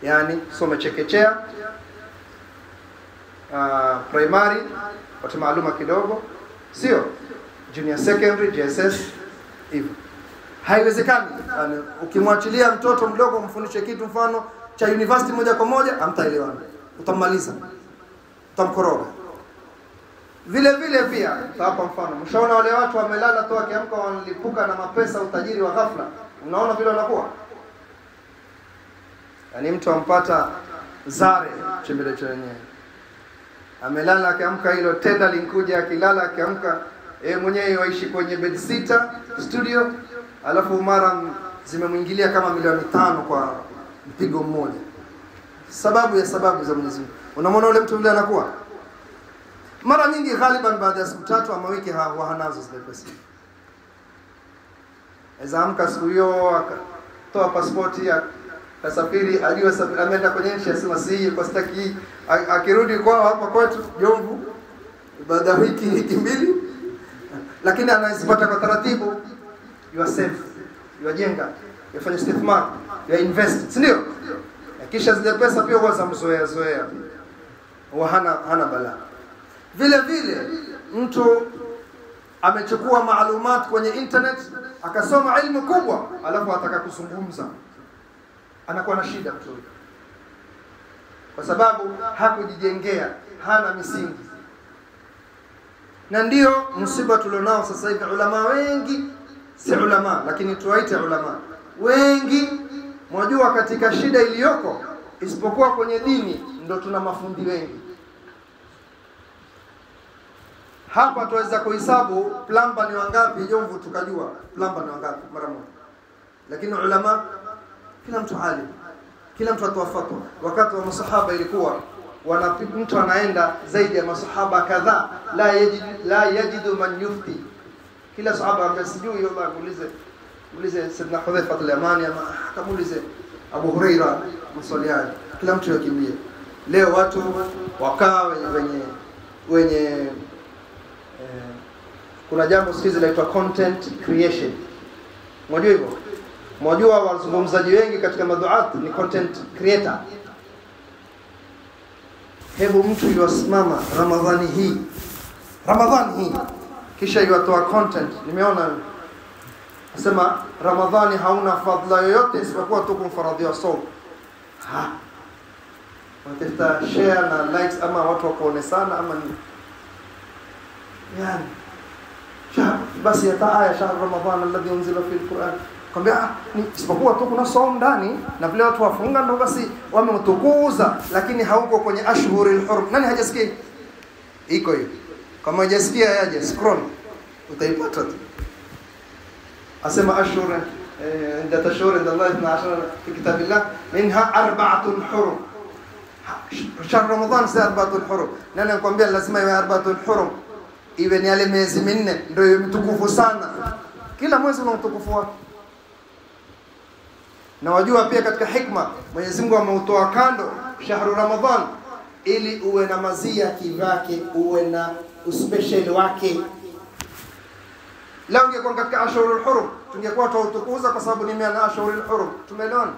Yani some chekechea, primary watu maaluma kidogo, sio junior secondary, JSS hivyo. Haiwezekani ukimwachilia mtoto mdogo mfundishe kitu mfano cha university moja kwa moja, hamtaelewana, utammaliza, utamkoroga. Vile pia hapa mfano, mshaona wale watu wamelala tu akiamka wanalipuka na mapesa, utajiri wa ghafla. Unaona vile wanakuwa? Yaani mtu ampata zare chembele chenyewe. Amelala akiamka hilo tenda linkuja, akilala akiamka mwenyewe waishi kwenye bed sitter studio, alafu mara zimemwingilia kama milioni 5 kwa mpigo mmoja. Sababu za Mwenyezi Mungu. Unamwona ule mtu vile anakuwa? Mara nyingi ghaliban baada ya siku 3 ama wiki hanazo zile pesa. Azaamka siku hiyo akatoa pasipoti ya kasafiri, ajua ameenda kwenye nchi, asema si kwa staki, akirudi kwao hapa kwetu Jomvu baada ya wiki mbili, lakini anazipata kwa taratibu. You are safe, you are jenga. yafanya istithmar, ya invest, si ndio? Kisha zile pesa pia huwa mzoea huwa hana balaa. Vile vile mtu amechukua maalumat kwenye internet akasoma ilmu kubwa alafu ataka kuzungumza, anakuwa na shida mtu, kwa sababu hakujijengea, hana misingi. Na ndio msiba tulionao sasa hivi. Ulama wengi, si ulama lakini tuwaite ulama wengi, mwajua katika shida iliyoko, isipokuwa kwenye dini ndo tuna mafundi wengi. Hapa tuweza kuhesabu plumber ni wangapi Jomvu, tukajua plumber ni wangapi mara moja. Lakini ulama, kila mtu alim, kila mtu atoa fatwa. Wakati wa masahaba ilikuwa mtu anaenda zaidi ya masahaba kadhaa, la yajidu man yufti. Kila sahaba amesijui yalla muulize Sayyidina Hudhaifa al-Yamani, ama akamuulize Abu Huraira mswaliaji, kila mtu yakimbia. Leo watu wakaa wenye kuna jambo siku hizi linaitwa content creation. Mwajua hivyo? Mwajua wazungumzaji wengi katika maduat ni content creator. Hebu mtu yusimama Ramadhani hii kisha yuatoa content. Nimeona nasema Ramadhani hauna fadhila yoyote isipokuwa tu kumfaradhiwa somo. Wanatafuta share na likes ama watu wakuone sana ama ni yani basi ya shahr Ramadhan alladhi unzila fi al-Qur'an. Kwambia ni isipokuwa tu kuna somo ndani na vile watu wafunga ndio basi wameutukuza, lakini hauko kwenye ashhurul hurum. Nani hajasikia? Iko hiyo. Kama hajasikia yaje scroll utaipata tu. Asema ashhur inda tashhur inda Allah 12 fi kitabillah minha arba'atun hurum. Shahr Ramadhan si arba'atun hurum. Nani anakuambia lazima iwe arba'atun hurum? Iwe ni yale miezi minne ndio mtukufu sana. Kila mwezi una utukufu wake. Na wajua pia katika hikma Mwenyezi Mungu ameutoa kando shahru Ramadhan ili uwe na mazia kivake, uwe na uspecial wake. Leo ungekuwa katika ashhurul hurum tungekuwa tuutukuza kwa sababu ni miana ashhurul hurum. Tumeelewana?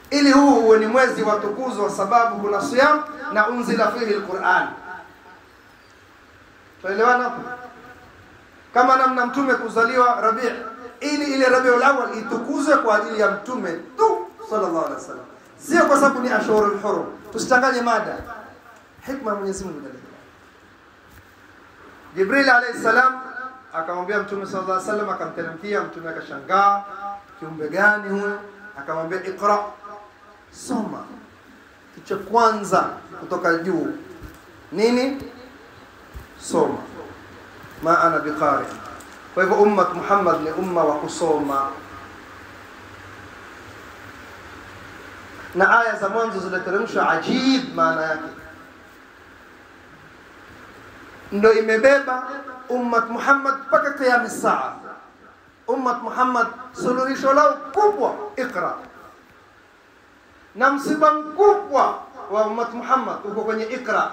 Ili huu uwe ni mwezi wa tukuzo sababu kuna siyam na unzila fihi alquran. Tuelewana hapo? Kama namna mtume kuzaliwa Rabi', ili ile Rabiul Awwal itukuzwe kwa ajili ya mtume tu sallallahu alaihi wasallam, sio kwa sababu ni ashhurul hurum. Tusichanganye mada. Hikma Mwenyezi Mungu ndiye. Jibril alayhi salam akamwambia mtume sallallahu alaihi wasallam, akamteremkia mtume, akashangaa kiumbe gani huyo? Akamwambia iqra, soma kicho kwanza kutoka juu. Nini? Soma. Ma ana biqari. Kwa hivyo ummat Muhammad ni umma wa kusoma. Na aya za mwanzo ziliteremshwa ajib, maana yake ndio imebeba ummat Muhammad mpaka kiyama saa. Ummat Muhammad suluhisho lao kubwa iqra. Na msiba mkubwa wa ummat Muhammad uko kwenye iqra.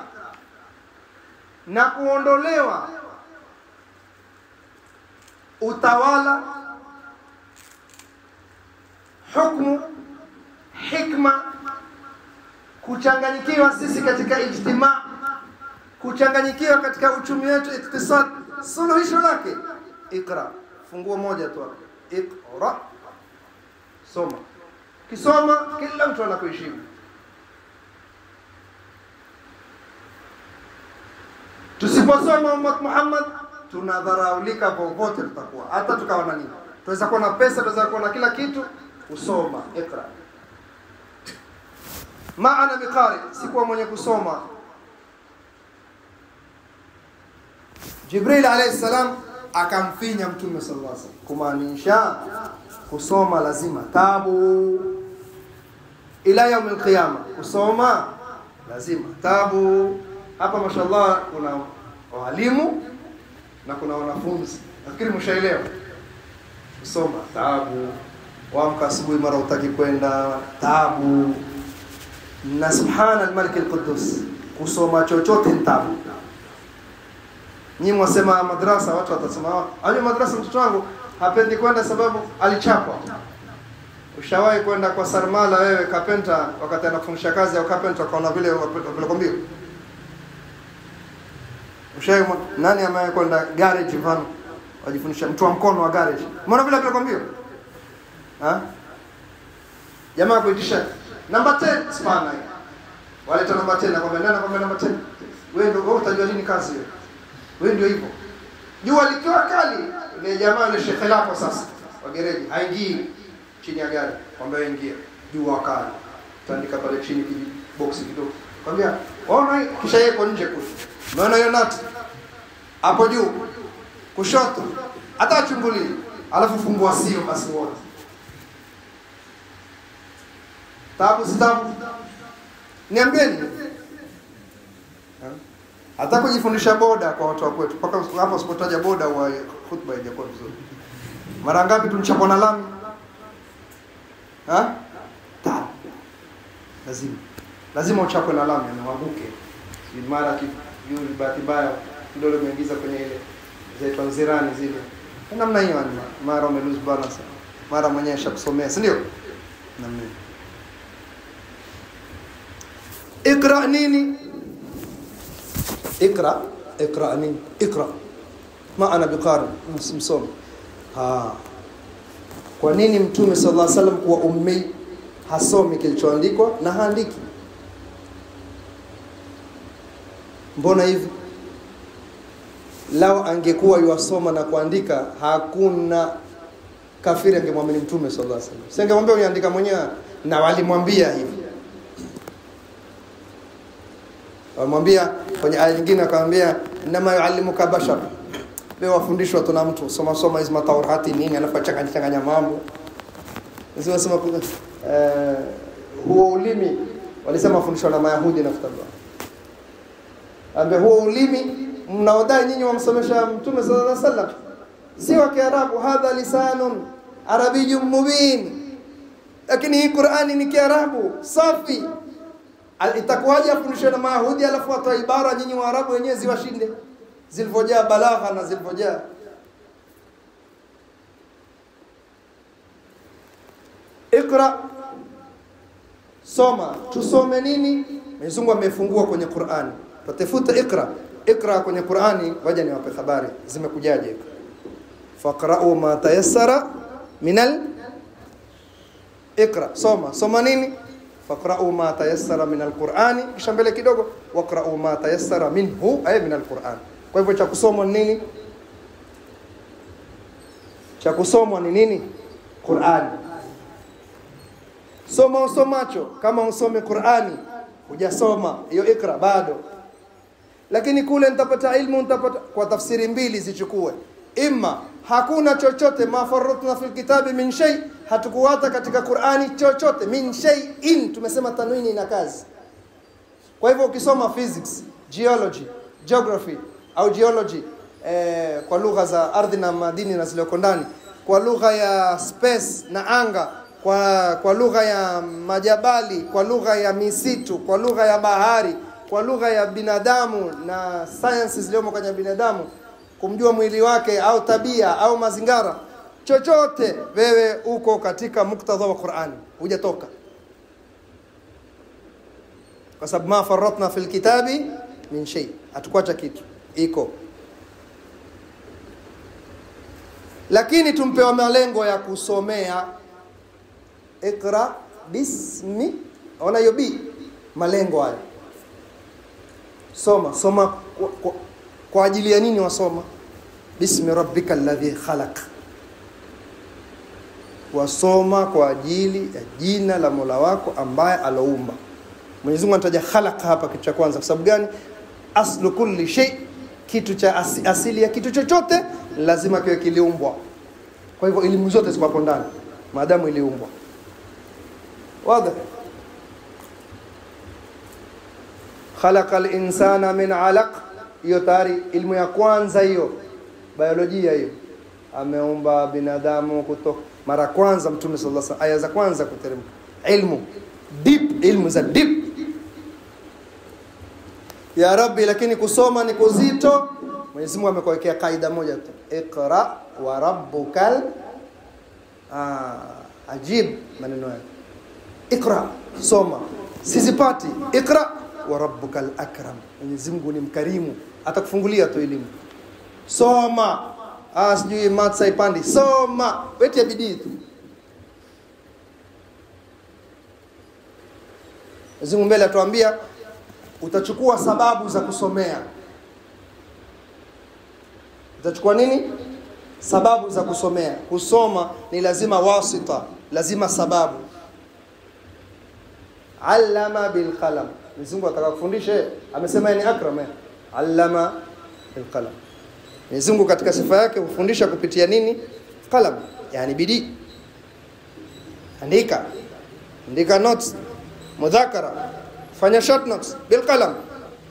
Na kuondolewa utawala, hukumu, hikma, kuchanganyikiwa sisi katika ijtimaa, kuchanganyikiwa katika uchumi wetu, iktisad. Suluhisho lake iqra. Funguo moja tu hapo, iqra, soma. Kisoma kila mtu anakuheshimu. Tusiposoma ummat Muhammad tunadharaulika popote tutakuwa. Hata tukawa na nini, tuweza kuwa na pesa, tuweza kuwa na kila kitu, usoma iqra. Maana biqari, sikuwa mwenye kusoma. Jibril alayhi salam akamfinya mtume sallallahu alaihi wasallam, kumaanisha kusoma lazima tabu ila yaum alqiyama. Kusoma lazima tabu. Hapa mashallah kuna walimu na kuna wanafunzi. Nafikiri mshaelewa. Kusoma tabu, waamka asubuhi mara utaki kwenda tabu. Na subhana al-Malik al-Quddus, kusoma chochote ni tabu. Nyinyi mwasema madrasa, watu watasema aje madrasa, mtoto wangu hapendi kwenda sababu alichapwa. Ushawahi kwenda kwa Sarmala wewe carpenter wakati anafundisha kazi ya carpenter kaona vile kwambia? Ushawahi nani ambaye kwenda garage van wajifundisha mtu wa mkono wa garage? Umeona vile kwambia? Jamaa kuitisha number 10 spana. Waleta number 10 na kwamba nani kwamba number 10. Wewe ndio utajua nini kazi hiyo. Wewe ndio hivyo. Jua likiwa kali, ile jamaa ile shekhe lako sasa wa gereji haingii chini ya gari, kwamba ingia. Jua kali. Tandika pale chini box kidogo. Kwambia, "Ona kisha yeye nje kule." Umeona hiyo nati? Hapo juu. Kushoto. Hata chungulie. Alafu fungua sio basi wote. Tabu sitabu. Niambieni. Hata kujifundisha boda kwa watu wa kwetu. Paka hapo usipotaja boda wa khutba haijakuwa vizuri. Mara ngapi tunachapona lami? Tabu. Lazima uchapwe na lami na wabuke. Si mara yule bahati mbaya ndio umeingiza kwenye ile zaitwa nzirani zile. Namna hiyo ni mara umelose balance. Mara mwenyewe ashakusomea, si ndio? Namna hiyo. Ikra nini? Ikra nini? Ikra. Ma ana biqari, msomi. Kwa nini Mtume sallallahu alaihi wasallam kuwa ummi hasomi kilichoandikwa na haandiki? Mbona hivi? Lao angekuwa yuasoma na kuandika, hakuna kafiri angemwamini Mtume sallallahu alaihi wasallam. Singemwambia uniandika mwenyewe, na walimwambia hivi. Walimwambia kwenye aya nyingine akamwambia inma yuallimuka bashar. Leo wafundishwa tu na mtu soma hizo Taurati nini alafu changanya mambo. Sio sema huo ulimi walisema fundishwa na Mayahudi na kitabu. Ambe huo ulimi mnaodai nyinyi wamsomesha Mtume sallallahu alaihi wasallam si wa Kiarabu, hadha lisanun arabiyyun mubin, lakini hii Qur'ani ni Kiarabu safi. Itakuwaje afundishwe na Mayahudi alafu atoa ibara nyinyi Waarabu wenyewe ziwashinde zilivojaa balagha na zilivojaa? Ikra, soma. Tusome nini? Mwenyezi Mungu amefungua kwenye Qur'ani. Tutafuta ikra kwenye Qur'ani. Waje niwape habari zimekujaje. Faqra'u ma tayassara minal ikra, soma nini? Faqra'u ma tayassara minal Qur'ani, kisha mbele kidogo waqra'u ma tayassara minhu ay minal Qur'an. Kwa hivyo cha kusomwa ni nini? Cha kusomwa ni nini? Qur'ani. Soma usomacho. Kama usome Qur'ani hujasoma hiyo ikra bado. Lakini kule nitapata ilmu, nitapata kwa tafsiri mbili zichukue. Imma hakuna chochote mafarratna fil kitabi min shay, hatukuwata katika Qur'ani chochote min shay'in, tumesema tanwini ina kazi. Kwa hivyo ukisoma physics, geology, geography au geology kwa lugha za ardhi na madini na zilizoko ndani, kwa lugha ya space na anga, kwa lugha ya majabali, kwa lugha ya misitu, kwa lugha ya bahari, kwa lugha ya binadamu na sciences zilizomo kwenye binadamu, kumjua mwili wake au tabia au mazingara, chochote wewe uko katika muktadha wa Qur'ani, hujatoka. Kwa sababu ma farratna fil kitabi min shay, hatukuacha kitu, iko. Lakini tumpewa malengo ya kusomea. Ikra bismi, ona hiyo bi, malengo haya. Soma kwa ajili ya nini wasoma? Bismi rabbikal ladhi khalaq. Wasoma kwa ajili ya jina la Mola wako ambaye aloumba. Mwenyezi Mungu anataja khalaq hapa kitu cha kwanza. Kwa sababu gani? Aslu kulli shay, kitu cha asili ya kitu chochote lazima kiwe kiliumbwa. Kwa hivyo elimu zote ziko hapo ndani maadamu iliumbwa. Wazi? Khalaqal insana min 'alaq, hiyo tayari ilmu ya kwanza hiyo, biolojia hiyo. Ameumba binadamu kutoka mara kwanza Mtume sallallahu alaihi wasallam, aya za kwanza kuteremka. Ilmu deep, ilmu za deep. Ya Rabbi, lakini kusoma ni kuzito. Mwenyezi Mungu amekuwekea kaida moja tu, Iqra wa rabbukal Ajib maneno yake. Iqra, soma. Sizipati. Iqra wa rabbukal akram. Mwenyezi Mungu ni mkarimu, atakufungulia tu elimu. Soma. Sijui maths haipandi. Soma. Weti ya bidii tu. Mwenyezi Mungu mbele atuambia utachukua sababu za kusomea. Utachukua nini? Sababu za kusomea. Kusoma ni lazima wasita, lazima sababu. Allama bil qalam. Mwenyezi Mungu atakufundisha, amesema ni akram. Allama bil qalam. Mwenyezi Mungu katika sifa yake hufundisha kupitia nini? Qalam, yani bidii. Andika notes, mudhakara, fanya short notes bil qalam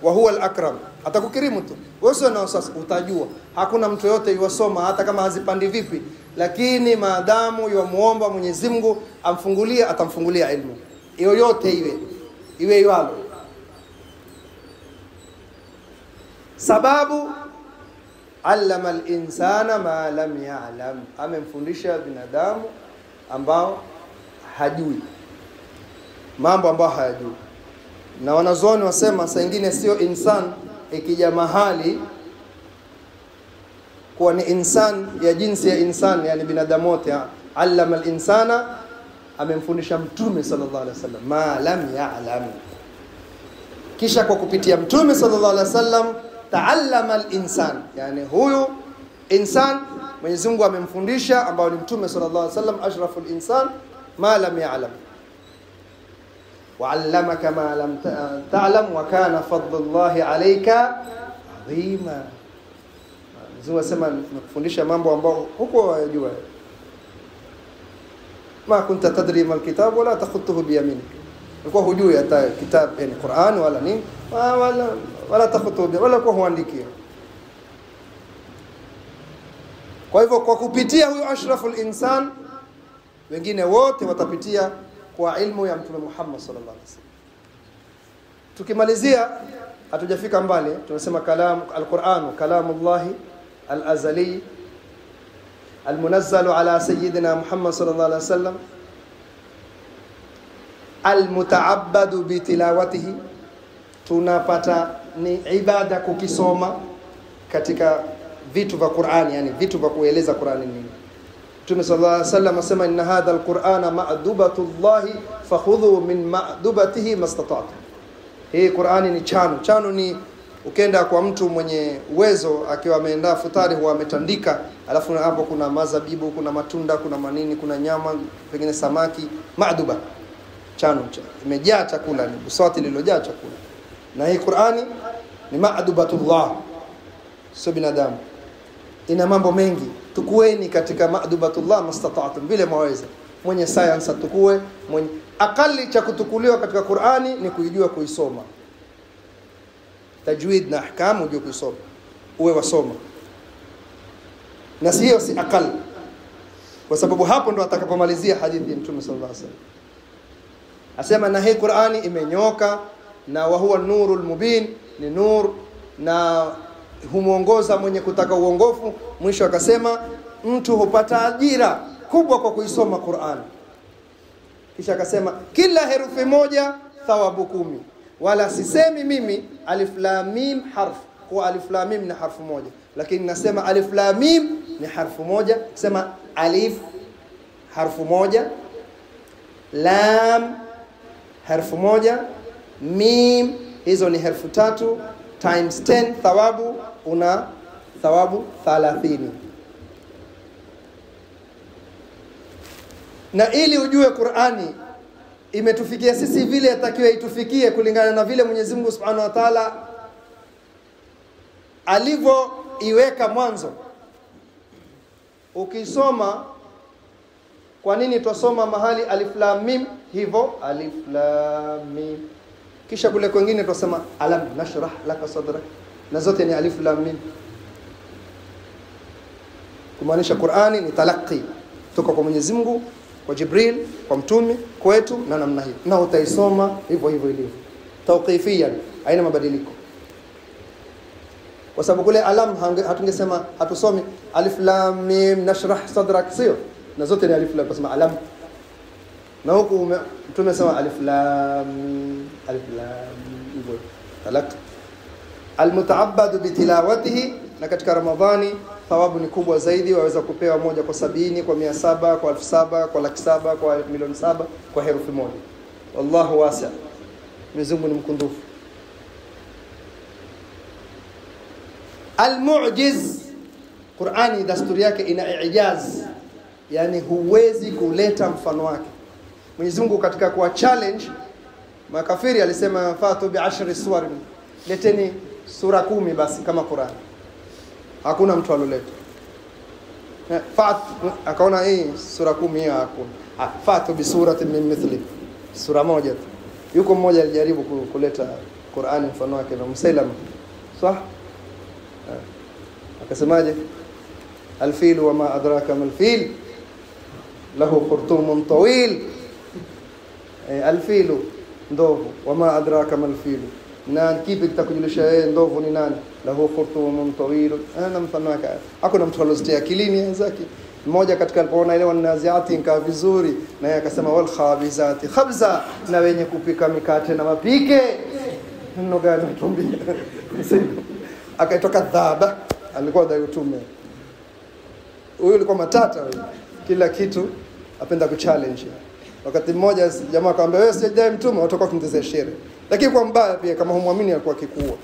wa huwa al akram. Atakukirimu tu. Wewe na sasa utajua. Hakuna mtu yote yuwasoma hata kama hazipandi vipi, lakini maadamu yuamuomba Mwenyezi Mungu amfungulie, atamfungulia ilmu. Yoyote iwe iwalo. Sababu allama al-insana ma lam ya'lam. Amemfundisha binadamu ambao hajui. Mambo ambayo hayajui. Na wanazuoni wasema saa nyingine sio insan ikija mahali kuwa ni insan ya jinsi ya insan, yani binadamu wote. Allama al-insana, amemfundisha mtume sallallahu alaihi wasallam ma lam ya'lam. Kisha kwa kupitia mtume sallallahu alaihi wasallam ta'allama al-insan, yani huyu insan Mwenyezi Mungu amemfundisha ambao ni mtume sallallahu alaihi wasallam ashraful insan ma lam ya'lam. وعلمك ما لم تعلم وكان فضل الله عليك عظيما. Mzungu asema nakufundisha mambo ambao huko wajua. Ma kunta tadri mal kitab wala takhutuhu bi yaminik. Ulikuwa hujui hata kitabu yani Qur'an wala nini wala takhutuhu wala kwa huandiki. Kwa hivyo kwa kupitia huyo ashraful insan wengine wote watapitia kwa ilmu ya Mtume Muhammad sallallahu alaihi wasallam. Tukimalizia hatujafika mbali, tunasema kalam al-Qur'an kalamullah al-azali al-munazzal ala sayyidina Muhammad sallallahu alaihi wasallam al-muta'abbad bi tilawatihi. Tunapata ni ibada kukisoma katika vitu vya Qur'ani, yani vitu vya kueleza Qur'ani nini. Mtume sallallahu alaihi wasallam asema inna hadha alqur'ana ma'dubatullahi fakhudhu min ma'dubatihi mastata'tum. Hii Qur'ani ni chano. Chano ni ukenda kwa mtu mwenye uwezo akiwa ameandaa futari huwa ametandika, alafu hapo kuna mazabibu, kuna matunda, kuna manini, kuna nyama, pengine samaki, ma'duba. Chano imejaa chakula, ni busati lililojaa chakula. Na hii Qur'ani ni ma'dubatullah, sio binadamu. Ina mambo mengi. Tukueni katika ma'dubatullah mastata'tum, vile mwaweza. Mwenye science atukue, mwenye akali cha kutukuliwa katika Qur'ani ni kuijua kuisoma. Tajwid na ahkamu ujue kuisoma. Uwe wasoma. Na sio si akali. Kwa sababu hapo ndo atakapomalizia hadithi ya Mtume sallallahu alaihi wasallam. Asema na hii Qur'ani imenyoka na wa huwa nurul mubin, ni nur na humuongoza mwenye kutaka uongofu. Mwisho akasema mtu hupata ajira kubwa kwa kuisoma Qur'an. Kisha akasema kila herufi moja thawabu 10. Wala sisemi mimi alif lam mim harf, kwa alif lam mim ni harfu moja, lakini nasema alif lam mim ni harfu moja. Sema alif harfu moja, lam harfu moja, mim hizo ni harfu 3 times 10 thawabu, una thawabu 30. Na ili ujue Qur'ani imetufikia sisi vile atakiwa itufikie kulingana na vile Mwenyezi Mungu Subhanahu wa Ta'ala alivyoiweka mwanzo. Ukisoma, kwa nini tusoma mahali alif lam mim hivyo alif lam mim, kisha kule kwingine tusema alam nashrah laka sadrak, na zote ni alif lam mim, kumaanisha Qur'ani ni talaqi kutoka kwa Mwenyezi Mungu, kwa Jibril, kwa mtume, kwetu, na namna hiyo. Na utaisoma hivyo hivyo ilivyo. Tawqifiyan, haina mabadiliko. Kwa sababu kule alam hatungesema hatusomi alif lam mim nashrah sadrak, sio? Na zote ni alif lam, kusema alam na huku tumesema alif lam hivyo. Talaka almutaabbad bitilawatihi, na katika Ramadhani thawabu ni kubwa zaidi, waweza kupewa moja kwa 70, kwa 700, kwa 1000, kwa 700,000, kwa 1,700,000 kwa herufi moja. Wallahu wasi'. Mwenyezi Mungu ni mkundufu. Al-mu'jiz, Qur'ani dasturi yake ina ijaz, yani huwezi kuleta mfano wake. Mwenyezi Mungu katika kuwa challenge makafiri alisema fatu bi 10 suwar, leteni sura 10 basi kama Qur'an. Hakuna mtu aloleta. Akaona hii sura 10 hiyo hakuna. Fatu bi suratin min mithli, sura moja tu. Yuko mmoja alijaribu kuleta Qur'ani mfano wake na Musailama, sawa? Akasemaje? Al-fil wa ma adraka mal fil lahu khurtumun tawil. Al-fil ndovu, wa ma adraka mal fil, na kipi kitakujulisha yeye ndovu ni nani? Lahu khurtumun tawil. Ana mfano wake hakuna mtu alozitia akilini zake. Mmoja katika alipoona ile wanaziati nkaa vizuri, na yeye akasema wal khabizati khabza, na wenye kupika mikate na mapike. Neno gani mtumbia? Akaitoka dhaba, alikuwa dai utume. Huyo alikuwa matata huyo. Kila kitu apenda kuchallenge. Wakati mmoja jamaa akamwambia wewe si dai mtume, utakuwa kumtezea shere. Lakini kwa mbaya pia kama humwamini alikuwa kikua.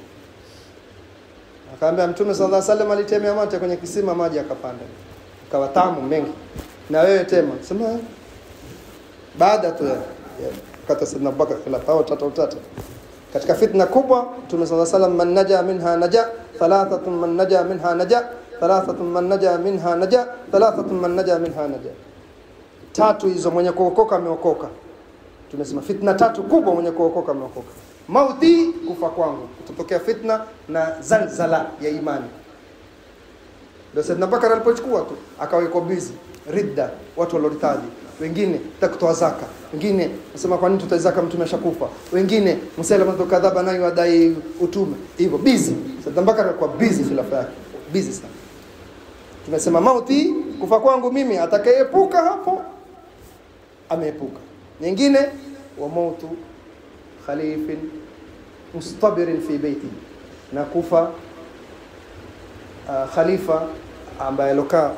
Akaambia Mtume sallallahu alaihi wasallam alitemea mate kwenye kisima, maji yakapanda. Kawa tamu mengi. Na wewe tema. Sema baada tu ya kata Sayyidina Abubakar khilafa au tata. Katika fitna kubwa Mtume sallallahu alaihi wasallam, man naja minha naja, thalathatun man naja minha naja, thalathatun man naja minha naja, thalathatun man naja minha naja. Tatu hizo mwenye kuokoka ameokoka. Tumesema fitna tatu kubwa, mwenye kuokoka ameokoka. Mauti, kufa kwangu, kutotokea fitna na zalzala ya imani. Ndio Sayyidina Abubakar alipochukua tu akawekwa busy ridda, watu waloritaji, wengine takutoa zaka, wengine nasema kwa nini tutoa zaka, mtume ashakufa, wengine Musailama kadhaba nayo adai utume, hivyo busy. Sayyidina Abubakar alikuwa busy khilafa yake, busy sana. Tunasema mauti, kufa kwangu mimi, atakayeepuka hapo ameepuka. Nyingine wa mautu khalifin mustabirin fi baiti, na kufa khalifa ambaye alokaa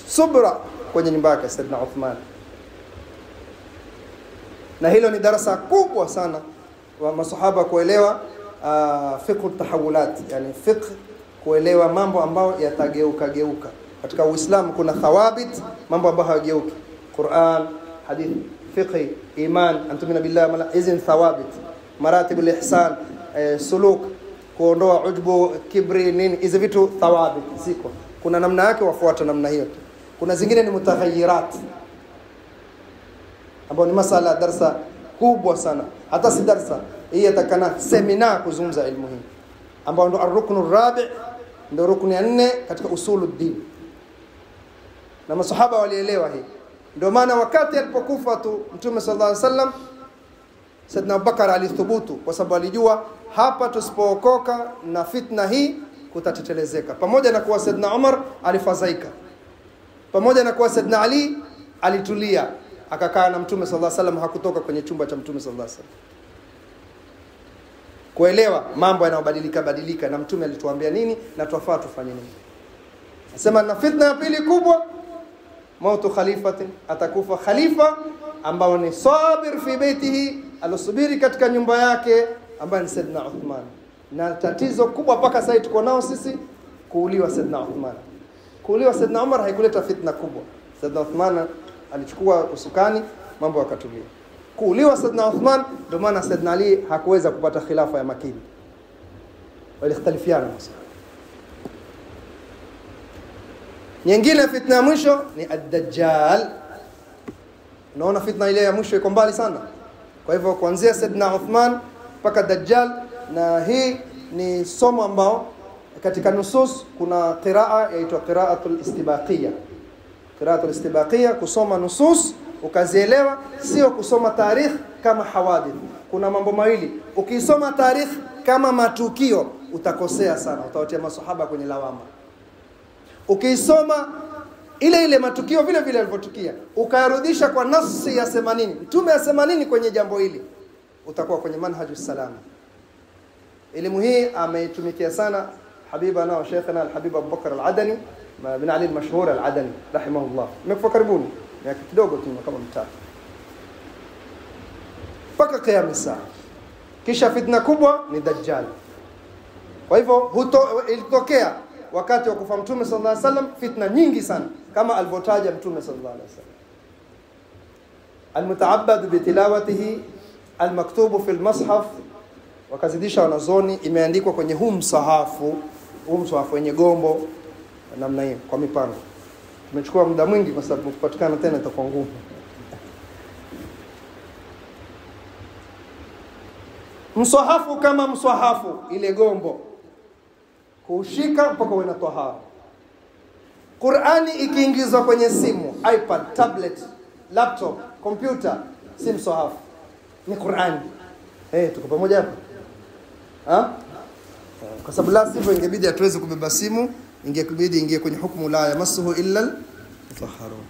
subra kwenye nyumba yake, Sayyidina Uthman. Na hilo ni darasa kubwa sana wa masahaba kuelewa fiqh tahawulat, yani fiqh kuelewa mambo ambayo yatageuka geuka. Katika Uislamu kuna thawabit, mambo ambayo hayageuki. Qur'an, hadith, fiqh, iman, antumina billah, hizi thawabit. Maratibul ihsan, suluk, kuondoa ujbu, kibri, nini, hizi vitu thawabit ziko. Kuna namna yake, wafuata namna hiyo tu. Kuna zingine ni mutaghayyirat, ambao ni masala darasa kubwa sana. Hata si darasa hii yatakana seminar kuzungumza ilmu hii, ambao ndo ar-ruknu rabi', ndo rukni ya 4 katika usuluddin. Na masahaba walielewa hii. Ndio maana wakati alipokufa tu Mtume sallallahu alaihi wasallam, Sayyidina Abubakar alithubutu, kwa sababu alijua hapa tusipookoka na fitna hii kutatetelezeka. Pamoja na kuwa Sayyidina Umar alifadhaika, pamoja na kuwa Sayyidina Ali alitulia, akakaa na Mtume sallallahu alaihi wasallam, hakutoka kwenye chumba cha Mtume sallallahu alaihi wasallam. Kuelewa mambo yanayobadilika badilika, na Mtume alituambia nini na tuwafaa tufanye nini. Nasema na fitna ya pili kubwa, mautu khalifatin, atakufa khalifa ambao ni sabir fi baitihi, alosubiri katika nyumba yake, ambaye ni Sayyidina Uthman. Na tatizo kubwa paka sasa tuko nao sisi, kuuliwa Sayyidina Uthman. Kuuliwa Sayyidina Umar haikuleta fitna kubwa. Sayyidina Uthman alichukua usukani, mambo yakatulia. Kuuliwa Sayyidina Uthman, ndio maana Sayyidina Ali hakuweza kupata khilafa ya makini. Walikhtalifiana. Nyingine fitna ya mwisho ni ad-Dajjal. Unaona fitna ile ya mwisho iko mbali sana. Kwa hivyo kuanzia Sayyidina Uthman mpaka Dajjal, na hii ni somo ambao katika nusus kuna qiraa yaitwa qiraatul istibaqiyya. Qiraatul istibaqiyya, kusoma nusus ukazielewa, sio kusoma tarikh kama hawadith. Kuna mambo mawili, ukisoma tarikh kama matukio utakosea sana, utawatia masahaba kwenye lawama. Ukisoma ile matukio vile vile yalivyotukia, ukayarudisha kwa nafsi ya 80, mtume ya 80 kwenye jambo hili, utakuwa kwenye manhajus salama. Elimu hii ameitumikia sana habibana wa sheikhana al-Habib Abu Bakr al-Adani bin Ali al-Mashhur al-Adani rahimahullah. Nimekufa karibuni miaka kidogo tu kama mitatu, mpaka qiyam saa. Kisha fitna kubwa ni Dajjal. Kwa hivyo ilitokea wakati wa kufa Mtume sallallahu alaihi wasallam fitna nyingi sana, kama alivyotaja Mtume sallallahu alaihi wasallam. Almutaabbad bitilawatihi almaktubu fi almushaf, wakazidisha wanazoni, imeandikwa kwenye huu msahafu wenye gombo namna hiyo kwa mipango. Tumechukua muda mwingi kwa sababu kupatikana tena itakuwa ngumu. Msahafu kama msahafu, ile gombo kushika mpaka uwe na tahara. Qur'ani ikiingizwa kwenye simu, iPad, tablet, laptop, computer, si msahafu, ni Qur'ani. Tuko pamoja hapa? Kwa sababu la sivyo ingebidi hatuwezi kubeba simu, ingebidi ingie kwenye hukumu la yamassuhu illa al-mutahharun.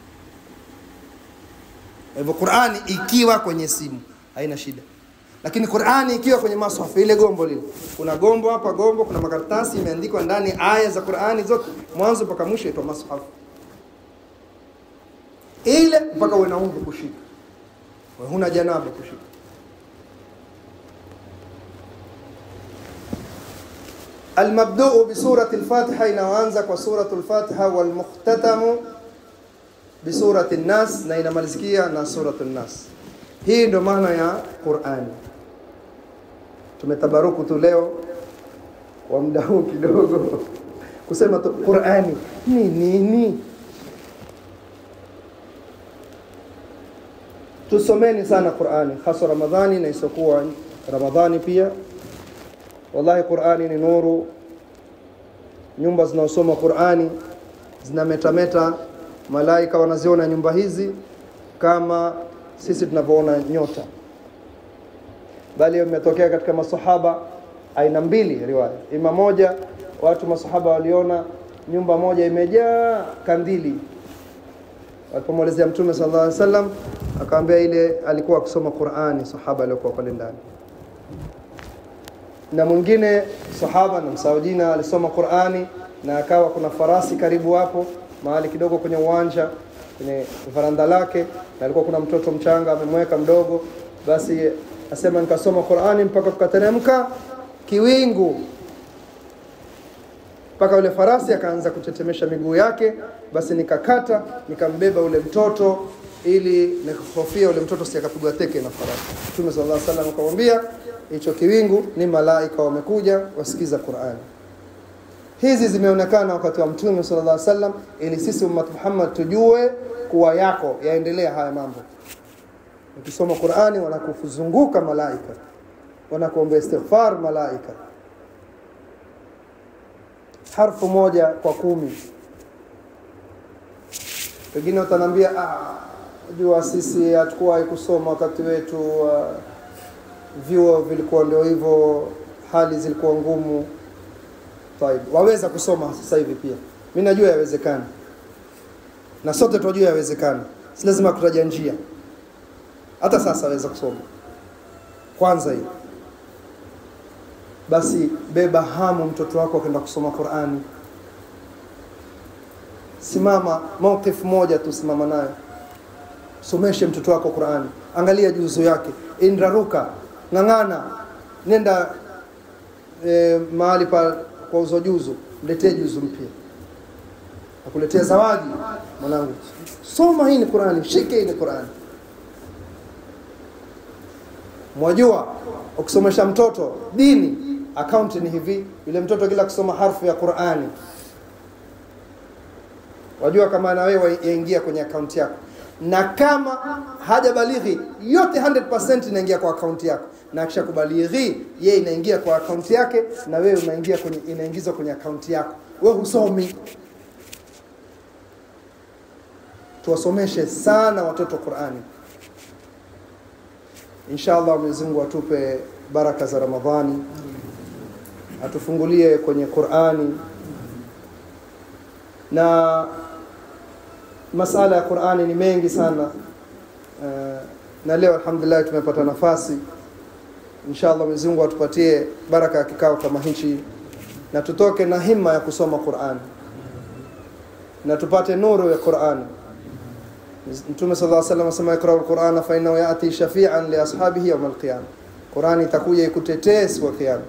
Hivyo Qur'ani ikiwa kwenye simu haina shida. Lakini Qur'ani ikiwa kwenye mashafu, ile gombo lile, kuna gombo hapa, kuna makaratasi imeandikwa ndani aya za Qur'ani zote mwanzo mpaka mwisho, ito mashafu ile, mpaka uwe na udhu kushika, wewe huna janaba kushika. Al-mabdu'u bi surati al-Fatiha, inaanza kwa suratul Fatiha, wal mukhtatamu bi surati an-Nas, na inamalizikia na suratul Nas. Hii ndio maana ya Qur'ani. Tumetabaruku tu leo kwa muda huu kidogo kusema tu Qur'ani ni nini. Tusomeni sana Qur'ani, hasa Ramadhani na isokuwa Ramadhani pia. Wallahi Qur'ani ni nuru. Nyumba zinaosoma Qur'ani zinametameta, malaika wanaziona nyumba hizi kama sisi tunavyoona nyota. Bali imetokea katika masahaba aina mbili riwaya. Ima moja, watu masahaba waliona nyumba moja imejaa kandili. Walipomwelezea Mtume sallallahu alaihi wasallam, akamwambia ile alikuwa akisoma Qur'ani sahaba aliyekuwa pale ndani. Na mwingine sahaba na msaujina alisoma Qur'ani na akawa kuna farasi karibu hapo mahali kidogo kwenye uwanja, kwenye varanda lake, na alikuwa kuna mtoto mchanga amemweka mdogo. Basi asema nikasoma Qur'ani mpaka kukateremka kiwingu, mpaka ule farasi akaanza kutetemesha miguu yake. Basi nikakata, nikambeba ule mtoto ili nikahofia ule mtoto sikapigwa teke na farasi. Mtume sallallahu alaihi wasallam akamwambia hicho kiwingu ni malaika wamekuja wasikiza Qur'ani. Hizi zimeonekana wakati wa Mtume sallallahu alaihi wasallam, ili sisi ummat Muhammad tujue kuwa yako yaendelea haya mambo. Ukisoma Qur'ani wanakuzunguka malaika, wanakuombea istighfar malaika, harfu moja kwa 10. Wengine utanambia jua sisi hatakuwa kusoma wakati wetu, vyuo vilikuwa ndio hivyo, hali zilikuwa ngumu. Waweza kusoma sasa hivi pia. Mimi najua yawezekana. Na sote tunajua yawezekana. Si lazima kutaja njia. Hata sasa waweza kusoma. Kwanza hii. Basi beba hamu mtoto wako akaenda kusoma Qur'ani. Simama mawqif moja tu, simama nayo. Someshe mtoto wako Qur'ani. Angalia juzu yake. Indraruka, ngangana. Nenda mahali pa kwa uzo juzu, mletee juzu mpya. Akuletea zawadi, mwanangu. Soma hii ni Qur'ani, shike hii ni Qur'ani. Mwajua ukisomesha mtoto dini, account ni hivi, yule mtoto kila kusoma harfu ya Qur'ani, wajua kama na wewe yaingia kwenye account yako. Na kama hajabalighi, yote 100% inaingia kwa account yako. Na akisha kubalighi, yeye inaingia kwa account yake, na wewe unaingia kwenye inaingizwa kwenye account yako. Wewe husomi. Tuwasomeshe sana watoto Qur'ani. Inshallah Mwenyezi Mungu atupe baraka za Ramadhani, atufungulie kwenye Qur'ani. Na masala ya Qur'ani ni mengi sana. Na leo alhamdulillah tumepata nafasi. Inshallah Mwenyezi Mungu atupatie baraka ya kikao kama hichi na tutoke na himma ya kusoma Qur'an na tupate nuru ya Qur'an. Mtume sallallahu alaihi wasallam asema iqra'ul Qur'ana fa innahu ya'ti shafi'an li ashabihi yawm al-qiyamah. Qur'ani itakuja ikutetee siku ya kiyama.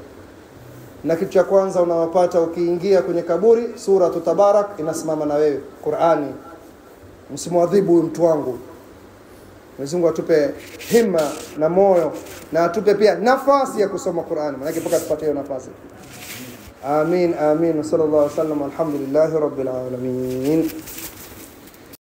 Na kitu cha kwanza unawapata ukiingia kwenye kaburi, sura Tabarak inasimama na wewe. Qur'ani, msimwadhibu mtu wangu. Mwenyezi Mungu atupe himma na moyo na atupe pia nafasi ya kusoma Qur'ani, maana mpaka tupate hiyo nafasi. Amin, amin. Sallallahu alaihi wasallam. Alhamdulillahi rabbil alamin.